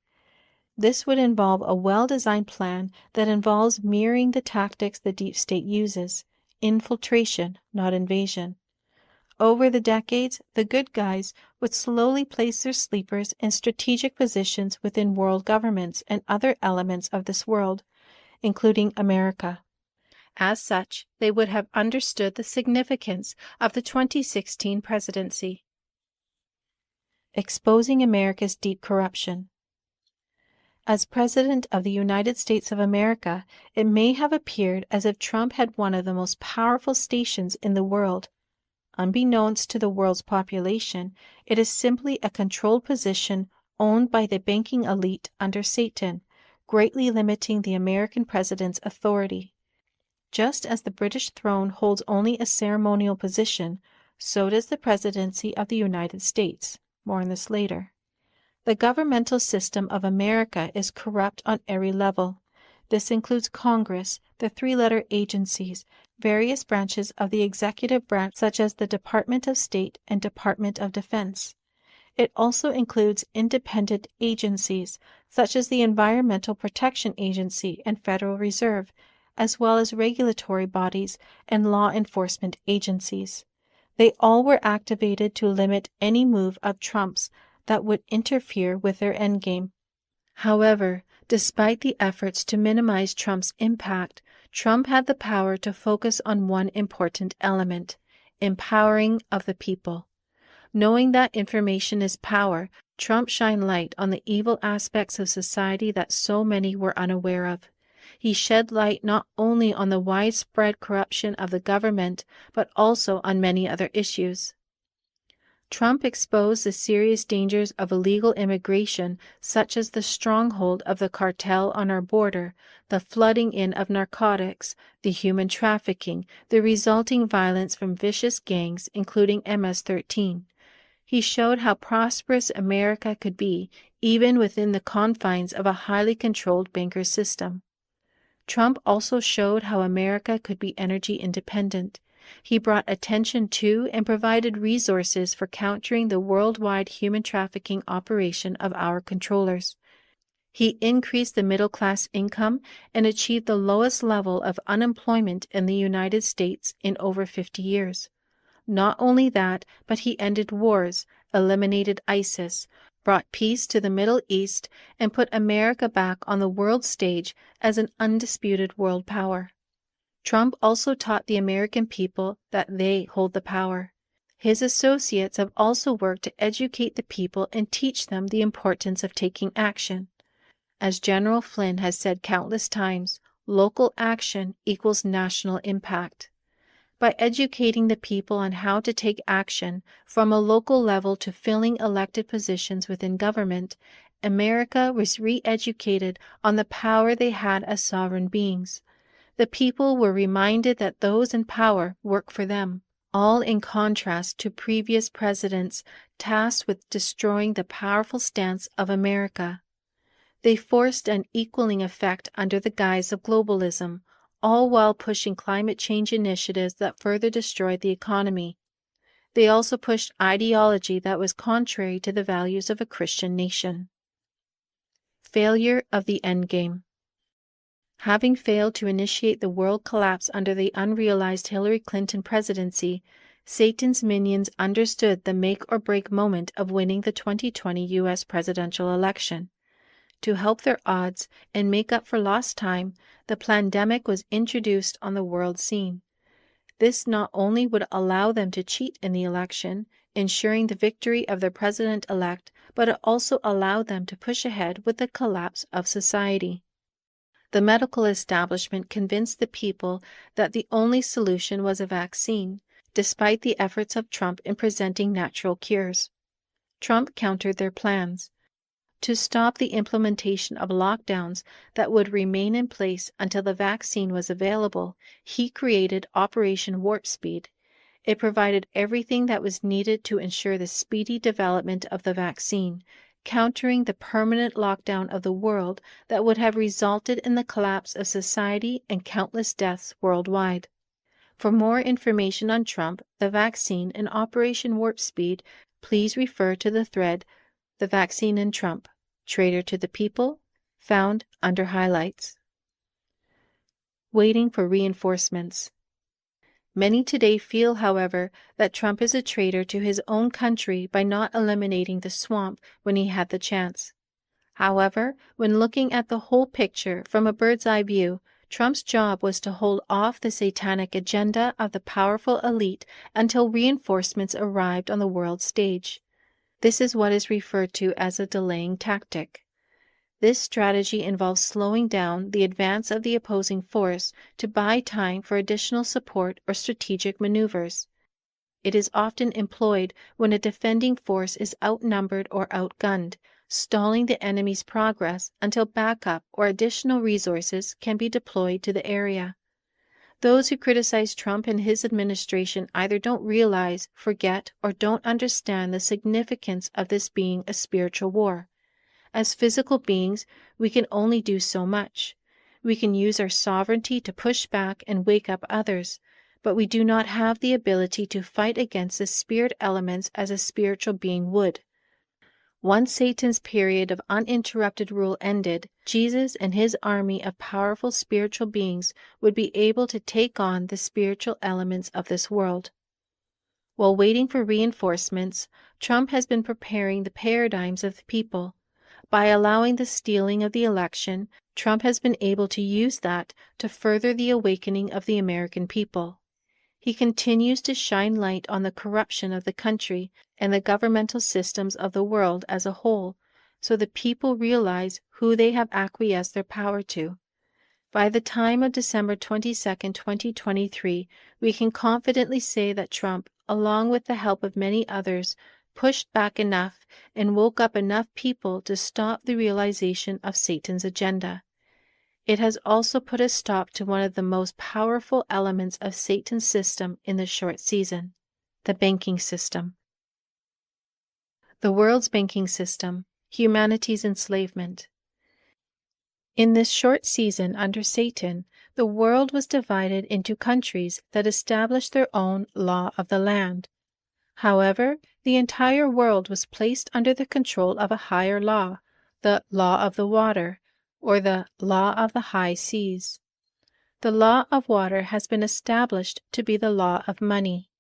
This would involve a well-designed plan that involves mirroring the tactics the deep state uses, infiltration, not invasion. Over the decades, the good guys would slowly place their sleepers in strategic positions within world governments and other elements of this world, including America. As such, they would have understood the significance of the 2016 presidency. Exposing America's deep corruption. As President of the United States of America, it may have appeared as if Trump had one of the most powerful stations in the world. Unbeknownst to the world's population, it is simply a controlled position owned by the banking elite under Satan, greatly limiting the American president's authority. Just as the British throne holds only a ceremonial position, so does the presidency of the United States. More on this later. The governmental system of America is corrupt on every level. This includes Congress, the three-letter agencies, various branches of the executive branch such as the Department of State and Department of Defense. It also includes independent agencies such as the Environmental Protection Agency and Federal Reserve, as well as regulatory bodies and law enforcement agencies. They all were activated to limit any move of Trump's that would interfere with their endgame. However, despite the efforts to minimize Trump's impact, Trump had the power to focus on one important element: empowering of the people. Knowing that information is power, Trump shined light on the evil aspects of society that so many were unaware of. He shed light not only on the widespread corruption of the government, but also on many other issues. Trump exposed the serious dangers of illegal immigration, such as the stronghold of the cartel on our border, the flooding in of narcotics, the human trafficking, the resulting violence from vicious gangs, including MS-13. He showed how prosperous America could be, even within the confines of a highly controlled banker system. Trump also showed how America could be energy independent. He brought attention to and provided resources for countering the worldwide human trafficking operation of our controllers. He increased the middle-class income and achieved the lowest level of unemployment in the United States in over 50 years. Not only that, but he ended wars, eliminated ISIS, brought peace to the Middle East, and put America back on the world stage as an undisputed world power. Trump also taught the American people that they hold the power. His associates have also worked to educate the people and teach them the importance of taking action. As General Flynn has said countless times, local action equals national impact. By educating the people on how to take action from a local level to filling elected positions within government, America was re-educated on the power they had as sovereign beings. The people were reminded that those in power work for them, all in contrast to previous presidents tasked with destroying the powerful stance of America. They forced an equaling effect under the guise of globalism, all while pushing climate change initiatives that further destroyed the economy. They also pushed ideology that was contrary to the values of a Christian nation. Failure of the endgame. Having failed to initiate the world collapse under the unrealized Hillary Clinton presidency, Satan's minions understood the make-or-break moment of winning the 2020 U.S. presidential election. To help their odds and make up for lost time, the pandemic was introduced on the world scene. This not only would allow them to cheat in the election, ensuring the victory of their president-elect, but it also allowed them to push ahead with the collapse of society. The medical establishment convinced the people that the only solution was a vaccine, despite the efforts of Trump in presenting natural cures. Trump countered their plans. To stop the implementation of lockdowns that would remain in place until the vaccine was available, he created Operation Warp Speed. It provided everything that was needed to ensure the speedy development of the vaccine, countering the permanent lockdown of the world that would have resulted in the collapse of society and countless deaths worldwide. For more information on Trump, the vaccine, and Operation Warp Speed, please refer to the thread The Vaccine and Trump, Traitor to the People, found under Highlights. Waiting for reinforcements. Many today feel, however, that Trump is a traitor to his own country by not eliminating the swamp when he had the chance. However, when looking at the whole picture from a bird's-eye view, Trump's job was to hold off the satanic agenda of the powerful elite until reinforcements arrived on the world stage. This is what is referred to as a delaying tactic. This strategy involves slowing down the advance of the opposing force to buy time for additional support or strategic maneuvers. It is often employed when a defending force is outnumbered or outgunned, stalling the enemy's progress until backup or additional resources can be deployed to the area. Those who criticize Trump and his administration either don't realize, forget, or don't understand the significance of this being a spiritual war. As physical beings, we can only do so much. We can use our sovereignty to push back and wake up others, but we do not have the ability to fight against the spirit elements as a spiritual being would. Once Satan's period of uninterrupted rule ended, Jesus and his army of powerful spiritual beings would be able to take on the spiritual elements of this world. While waiting for reinforcements, Trump has been preparing the paradigms of the people. By allowing the stealing of the election, Trump has been able to use that to further the awakening of the American people. He continues to shine light on the corruption of the country and the governmental systems of the world as a whole, so the people realize who they have acquiesced their power to. By the time of December 22, 2023, we can confidently say that Trump, along with the help of many others, pushed back enough and woke up enough people to stop the realization of Satan's agenda. It has also put a stop to one of the most powerful elements of Satan's system in the short season, the banking system. The world's banking system, humanity's enslavement. In this short season under Satan, the world was divided into countries that established their own law of the land. However, the entire world was placed under the control of a higher law, the law of the water, or the law of the high seas. The law of water has been established to be the law of money.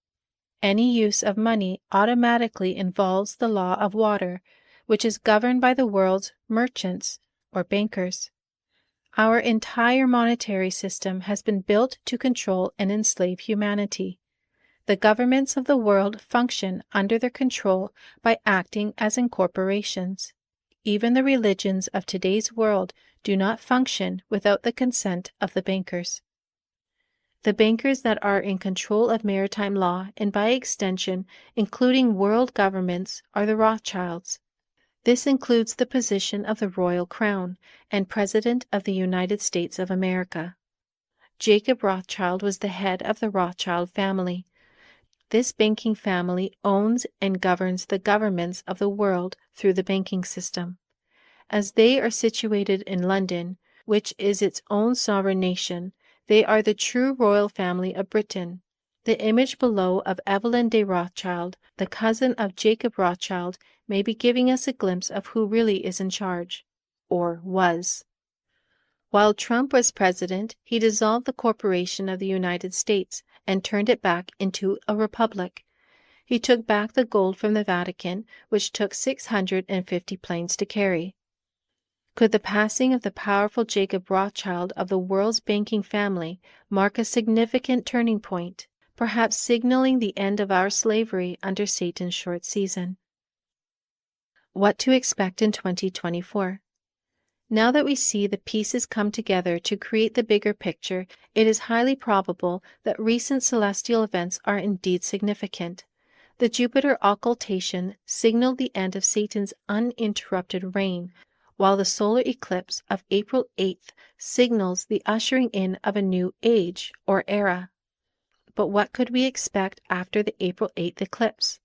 Any use of money automatically involves the law of water, which is governed by the world's merchants or bankers. Our entire monetary system has been built to control and enslave humanity. The governments of the world function under their control by acting as incorporations. Even the religions of today's world do not function without the consent of the bankers. The bankers that are in control of maritime law and by extension, including world governments, are the Rothschilds. This includes the position of the Royal Crown and President of the United States of America. Jacob Rothschild was the head of the Rothschild family. This banking family owns and governs the governments of the world through the banking system. As they are situated in London, which is its own sovereign nation, they are the true royal family of Britain. The image below of Evelyn de Rothschild, the cousin of Jacob Rothschild, may be giving us a glimpse of who really is in charge, or was. While Trump was president, he dissolved the corporation of the United States and turned it back into a republic. He took back the gold from the Vatican, which took 650 planes to carry. Could the passing of the powerful Jacob Rothschild of the world's banking family mark a significant turning point, perhaps signaling the end of our slavery under Satan's short season? What to expect in 2024? Now that we see the pieces come together to create the bigger picture, it is highly probable that recent celestial events are indeed significant. The Jupiter occultation signaled the end of Satan's uninterrupted reign, while the solar eclipse of April 8th signals the ushering in of a new age or era. But what could we expect after the April 8th eclipse?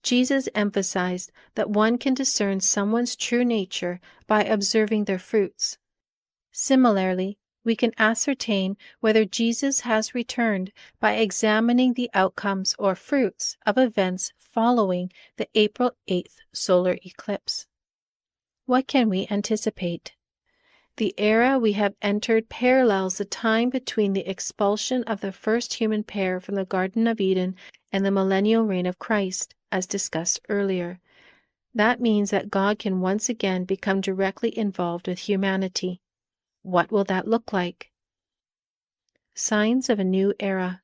Jesus emphasized that one can discern someone's true nature by observing their fruits. Similarly, we can ascertain whether Jesus has returned by examining the outcomes or fruits of events following the April 8th solar eclipse. What can we anticipate? The era we have entered parallels the time between the expulsion of the first human pair from the Garden of Eden and the millennial reign of Christ, as discussed earlier. That means that God can once again become directly involved with humanity. What will that look like? Signs of a new era.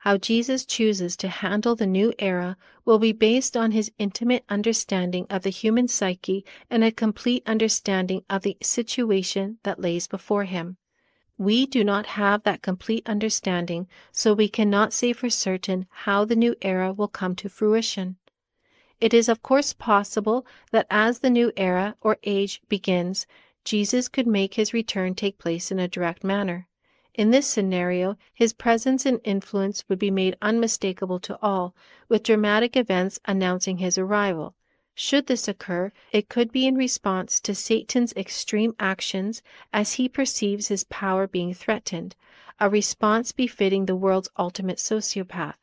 How Jesus chooses to handle the new era will be based on his intimate understanding of the human psyche and a complete understanding of the situation that lays before him. We do not have that complete understanding, so we cannot say for certain how the new era will come to fruition. It is of course possible that as the new era or age begins, Jesus could make his return take place in a direct manner. In this scenario, his presence and influence would be made unmistakable to all, with dramatic events announcing his arrival. Should this occur, it could be in response to Satan's extreme actions as he perceives his power being threatened, a response befitting the world's ultimate sociopath.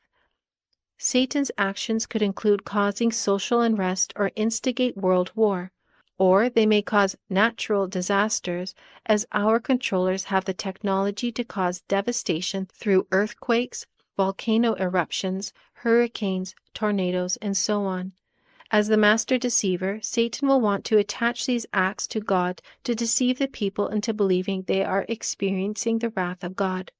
Satan's actions could include causing social unrest or instigate world war, or they may cause natural disasters, as our controllers have the technology to cause devastation through earthquakes, volcano eruptions, hurricanes, tornadoes, and so on. As the master deceiver, Satan will want to attach these acts to God to deceive the people into believing they are experiencing the wrath of God.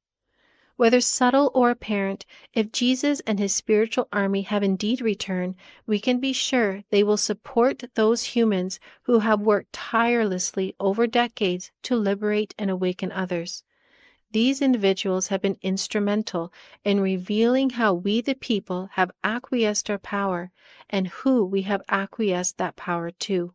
Whether subtle or apparent, if Jesus and his spiritual army have indeed returned, we can be sure they will support those humans who have worked tirelessly over decades to liberate and awaken others. These individuals have been instrumental in revealing how we the people have acquiesced our power and who we have acquiesced that power to.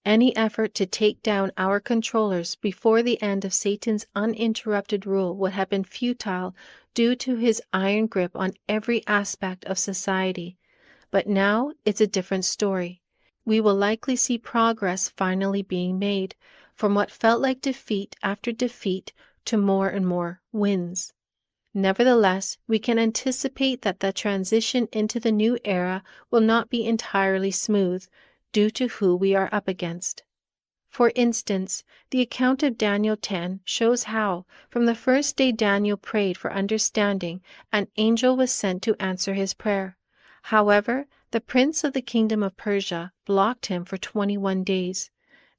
Any effort to take down our controllers before the end of Satan's uninterrupted rule would have been futile due to his iron grip on every aspect of society. But now it's a different story. We will likely see progress finally being made, from what felt like defeat after defeat to more and more wins. Nevertheless, we can anticipate that the transition into the new era will not be entirely smooth, due to who we are up against. For instance, the account of Daniel 10 shows how, from the first day Daniel prayed for understanding, an angel was sent to answer his prayer. However, the prince of the kingdom of Persia blocked him for 21 days.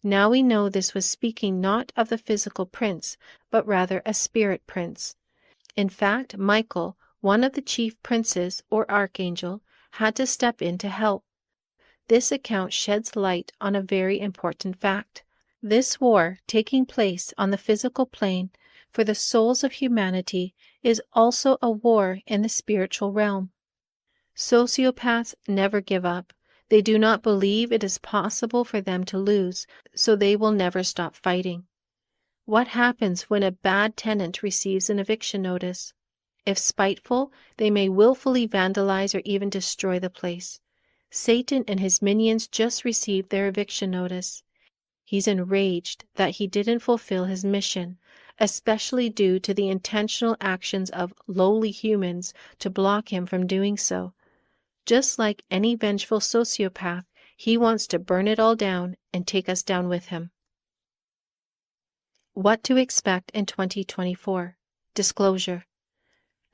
Now we know this was speaking not of the physical prince, but rather a spirit prince. In fact, Michael, one of the chief princes or archangel, had to step in to help. This account sheds light on a very important fact. This war taking place on the physical plane for the souls of humanity is also a war in the spiritual realm. Sociopaths never give up. They do not believe it is possible for them to lose, so they will never stop fighting. What happens when a bad tenant receives an eviction notice? If spiteful, they may willfully vandalize or even destroy the place. Satan and his minions just received their eviction notice. He's enraged that he didn't fulfill his mission, especially due to the intentional actions of lowly humans to block him from doing so. Just like any vengeful sociopath, he wants to burn it all down and take us down with him. What to expect in 2024. Disclosure.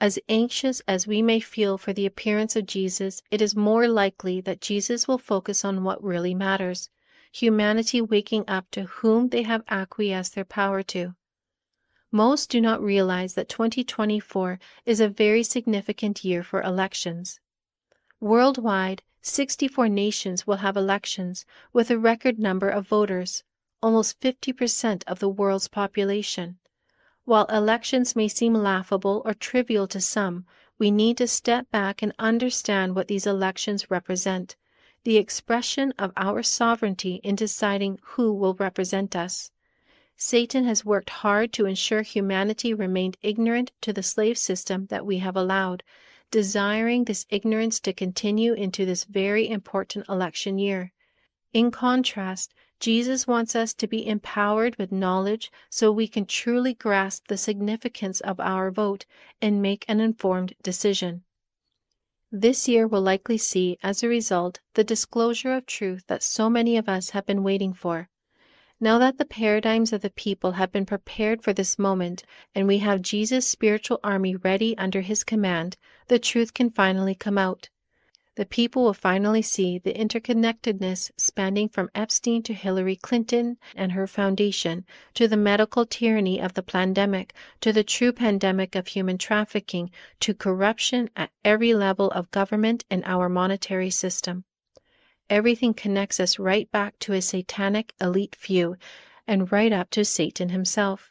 As anxious as we may feel for the appearance of Jesus, it is more likely that Jesus will focus on what really matters, humanity waking up to whom they have acquiesced their power to. Most do not realize that 2024 is a very significant year for elections. Worldwide, 64 nations will have elections with a record number of voters, almost 50% of the world's population. While elections may seem laughable or trivial to some, we need to step back and understand what these elections represent, the expression of our sovereignty in deciding who will represent us. Satan has worked hard to ensure humanity remained ignorant to the slave system that we have allowed, desiring this ignorance to continue into this very important election year. In contrast, Jesus wants us to be empowered with knowledge so we can truly grasp the significance of our vote and make an informed decision. This year will likely see, as a result, the disclosure of truth that so many of us have been waiting for. Now that the paradigms of the people have been prepared for this moment, and we have Jesus' spiritual army ready under his command, the truth can finally come out. The people will finally see the interconnectedness spanning from Epstein to Hillary Clinton and her foundation, to the medical tyranny of the pandemic, to the true pandemic of human trafficking, to corruption at every level of government and our monetary system. Everything connects us right back to a satanic elite few and right up to Satan himself.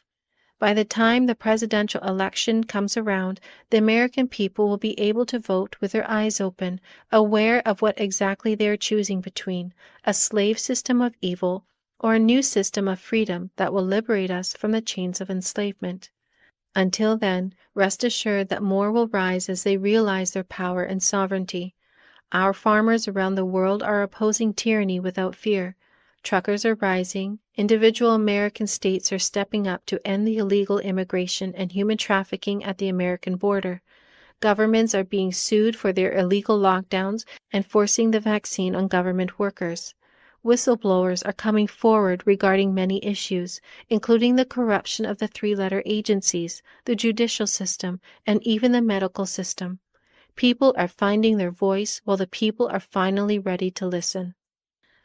By the time the presidential election comes around, the American people will be able to vote with their eyes open, aware of what exactly they are choosing between, a slave system of evil or a new system of freedom that will liberate us from the chains of enslavement. Until then, rest assured that more will rise as they realize their power and sovereignty. Our farmers around the world are opposing tyranny without fear. Truckers are rising. Individual American states are stepping up to end the illegal immigration and human trafficking at the American border. Governments are being sued for their illegal lockdowns and forcing the vaccine on government workers. Whistleblowers are coming forward regarding many issues, including the corruption of the three-letter agencies, the judicial system, and even the medical system. People are finding their voice while the people are finally ready to listen.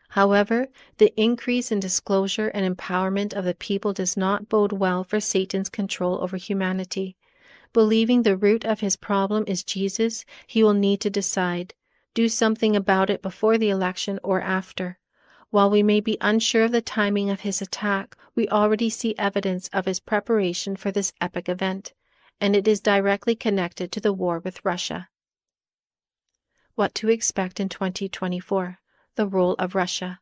However, the increase in disclosure and empowerment of the people does not bode well for Satan's control over humanity. Believing the root of his problem is Jesus, he will need to decide, do something about it before the election or after. While we may be unsure of the timing of his attack, we already see evidence of his preparation for this epic event, and it is directly connected to the war with Russia. What to expect in 2024. The role of Russia.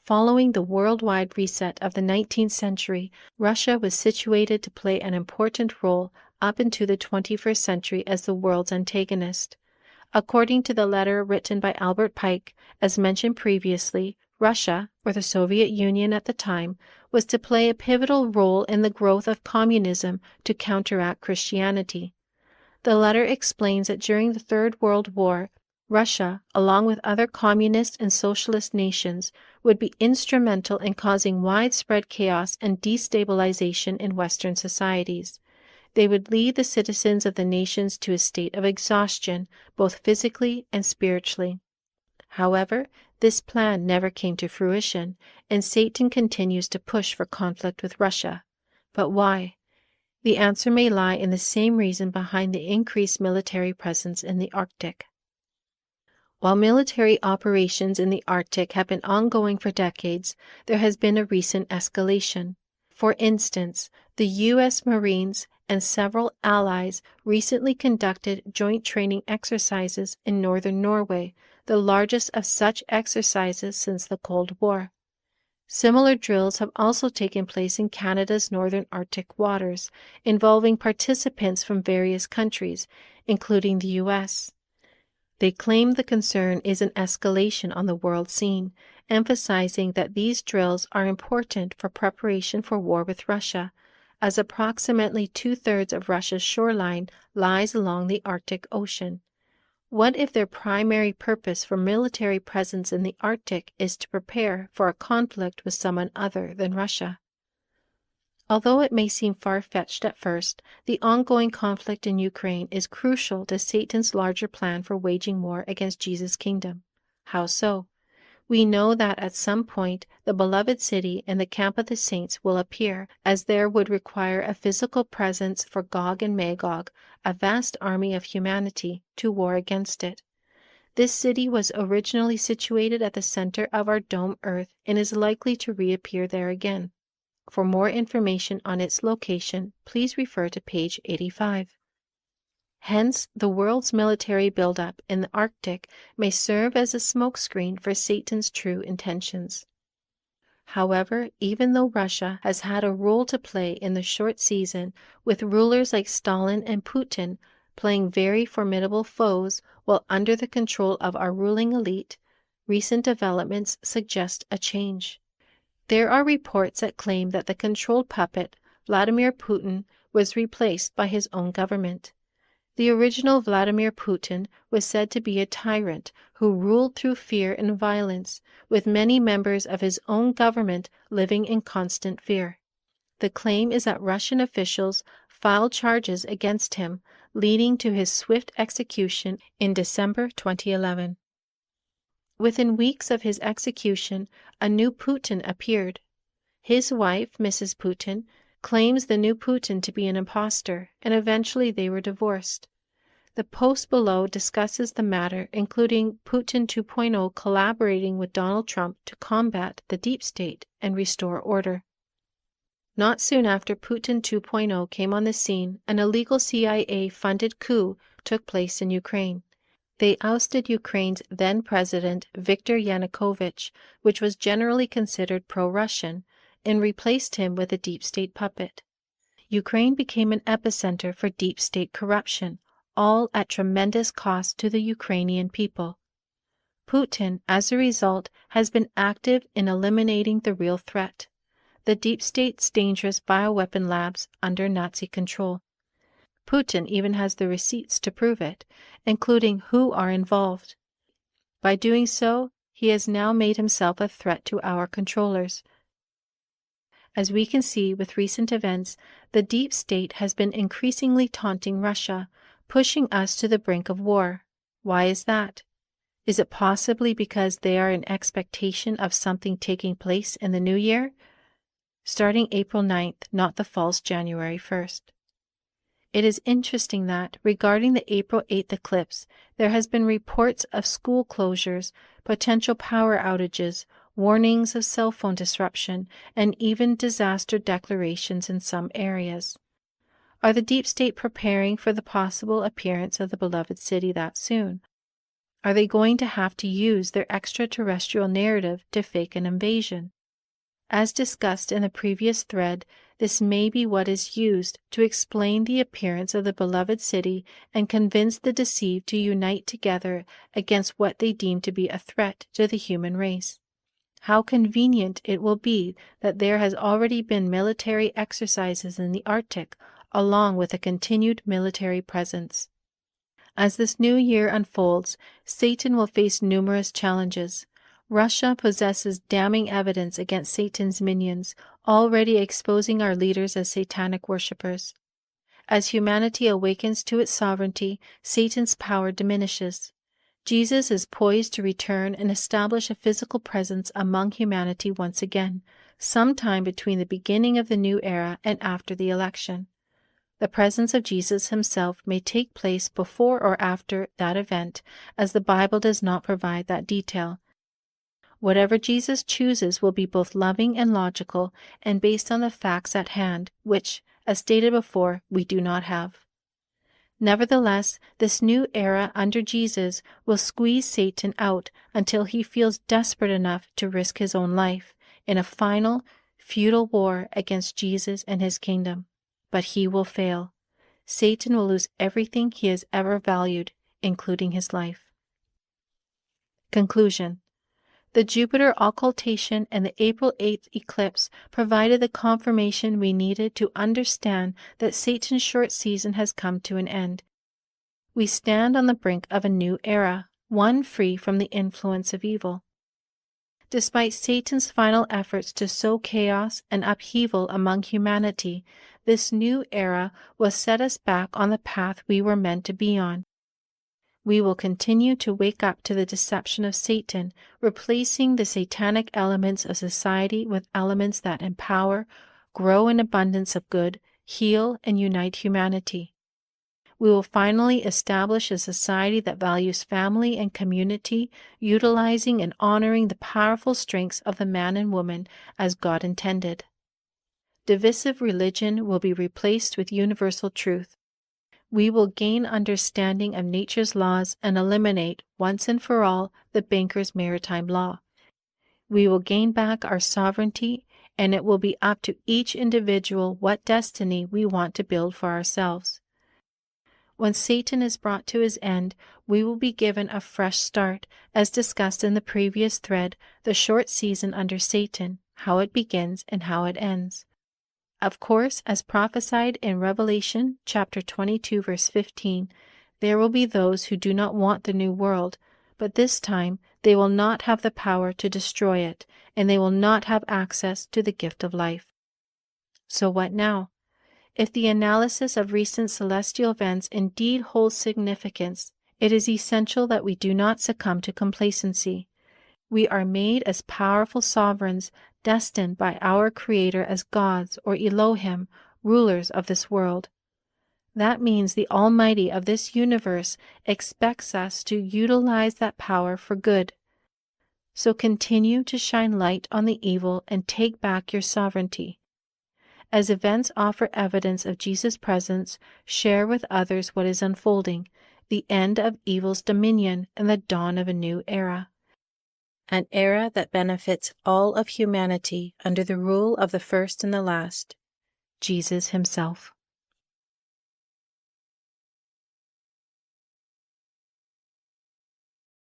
Following the worldwide reset of the 19th century, Russia was situated to play an important role up into the 21st century as the world's antagonist. According to the letter written by Albert Pike, as mentioned previously, Russia, or the Soviet Union at the time, was to play a pivotal role in the growth of communism to counteract Christianity. The letter explains that during the Third World War, Russia, along with other communist and socialist nations, would be instrumental in causing widespread chaos and destabilization in Western societies. They would lead the citizens of the nations to a state of exhaustion, both physically and spiritually. However, this plan never came to fruition, and Satan continues to push for conflict with Russia. But why? The answer may lie in the same reason behind the increased military presence in the Arctic. While military operations in the Arctic have been ongoing for decades, there has been a recent escalation. For instance, the U.S. Marines and several allies recently conducted joint training exercises in northern Norway, the largest of such exercises since the Cold War. Similar drills have also taken place in Canada's northern Arctic waters, involving participants from various countries, including the U.S. They claim the concern is an escalation on the world scene, emphasizing that these drills are important for preparation for war with Russia, as approximately 2/3 of Russia's shoreline lies along the Arctic Ocean. What if their primary purpose for military presence in the Arctic is to prepare for a conflict with someone other than Russia? Although it may seem far-fetched at first, the ongoing conflict in Ukraine is crucial to Satan's larger plan for waging war against Jesus' kingdom. How so? We know that at some point the beloved city and the camp of the saints will appear, as there would require a physical presence for Gog and Magog, a vast army of humanity, to war against it. This city was originally situated at the center of our dome Earth and is likely to reappear there again. For more information on its location, please refer to page 85. Hence, the world's military buildup in the Arctic may serve as a smokescreen for Satan's true intentions. However, even though Russia has had a role to play in the short season, with rulers like Stalin and Putin playing very formidable foes while under the control of our ruling elite, recent developments suggest a change. There are reports that claim that the controlled puppet, Vladimir Putin, was replaced by his own government. The original Vladimir Putin was said to be a tyrant who ruled through fear and violence, with many members of his own government living in constant fear. The claim is that Russian officials filed charges against him, leading to his swift execution in December 2011. Within weeks of his execution, a new Putin appeared. His wife, Mrs. Putin, claims the new Putin to be an imposter, and eventually they were divorced. The post below discusses the matter, including Putin 2.0 collaborating with Donald Trump to combat the deep state and restore order. Not soon after Putin 2.0 came on the scene, an illegal CIA-funded coup took place in Ukraine. They ousted Ukraine's then-president Viktor Yanukovych, which was generally considered pro-Russian, and replaced him with a deep state puppet. Ukraine became an epicenter for deep state corruption, all at tremendous cost to the Ukrainian people. Putin, as a result, has been active in eliminating the real threat, the deep state's dangerous bioweapon labs under Nazi control. Putin even has the receipts to prove it, including who are involved. By doing so, he has now made himself a threat to our controllers. As we can see with recent events, the deep state has been increasingly taunting Russia, pushing us to the brink of war. Why is that? Is it possibly because they are in expectation of something taking place in the new year? Starting April 9th, not the false January 1st. It is interesting that, regarding the April 8th eclipse, there has been reports of school closures, potential power outages, warnings of cell phone disruption, and even disaster declarations in some areas. Are the deep state preparing for the possible appearance of the beloved city that soon? Are they going to have to use their extraterrestrial narrative to fake an invasion? As discussed in the previous thread, this may be what is used to explain the appearance of the beloved city and convince the deceived to unite together against what they deem to be a threat to the human race. How convenient it will be that there has already been military exercises in the Arctic, along with a continued military presence. As this new year unfolds, Satan will face numerous challenges. Russia possesses damning evidence against Satan's minions, already exposing our leaders as satanic worshippers. As humanity awakens to its sovereignty, Satan's power diminishes. Jesus is poised to return and establish a physical presence among humanity once again, sometime between the beginning of the new era and after the election. The presence of Jesus himself may take place before or after that event, as the Bible does not provide that detail. Whatever Jesus chooses will be both loving and logical, and based on the facts at hand, which, as stated before, we do not have. Nevertheless, this new era under Jesus will squeeze Satan out until he feels desperate enough to risk his own life in a final, futile war against Jesus and his kingdom. But he will fail. Satan will lose everything he has ever valued, including his life. Conclusion. The Jupiter occultation and the April 8th eclipse provided the confirmation we needed to understand that Satan's short season has come to an end. We stand on the brink of a new era, one free from the influence of evil. Despite Satan's final efforts to sow chaos and upheaval among humanity, this new era will set us back on the path we were meant to be on. We will continue to wake up to the deception of Satan, replacing the satanic elements of society with elements that empower, grow in abundance of good, heal, and unite humanity. We will finally establish a society that values family and community, utilizing and honoring the powerful strengths of the man and woman as God intended. Divisive religion will be replaced with universal truth. We will gain understanding of nature's laws and eliminate, once and for all, the banker's maritime law. We will gain back our sovereignty, and it will be up to each individual what destiny we want to build for ourselves. When Satan is brought to his end, we will be given a fresh start, as discussed in the previous thread, the short season under Satan, how it begins and how it ends. Of course, as prophesied in Revelation chapter 22, verse 15, there will be those who do not want the new world, but this time they will not have the power to destroy it, and they will not have access to the gift of life. So what now? If the analysis of recent celestial events indeed holds significance, it is essential that we do not succumb to complacency. We are made as powerful sovereigns, destined by our Creator as gods or Elohim, rulers of this world. That means the Almighty of this universe expects us to utilize that power for good. So continue to shine light on the evil and take back your sovereignty. As events offer evidence of Jesus' presence, share with others what is unfolding, the end of evil's dominion and the dawn of a new era. An era that benefits all of humanity under the rule of the first and the last. Jesus himself.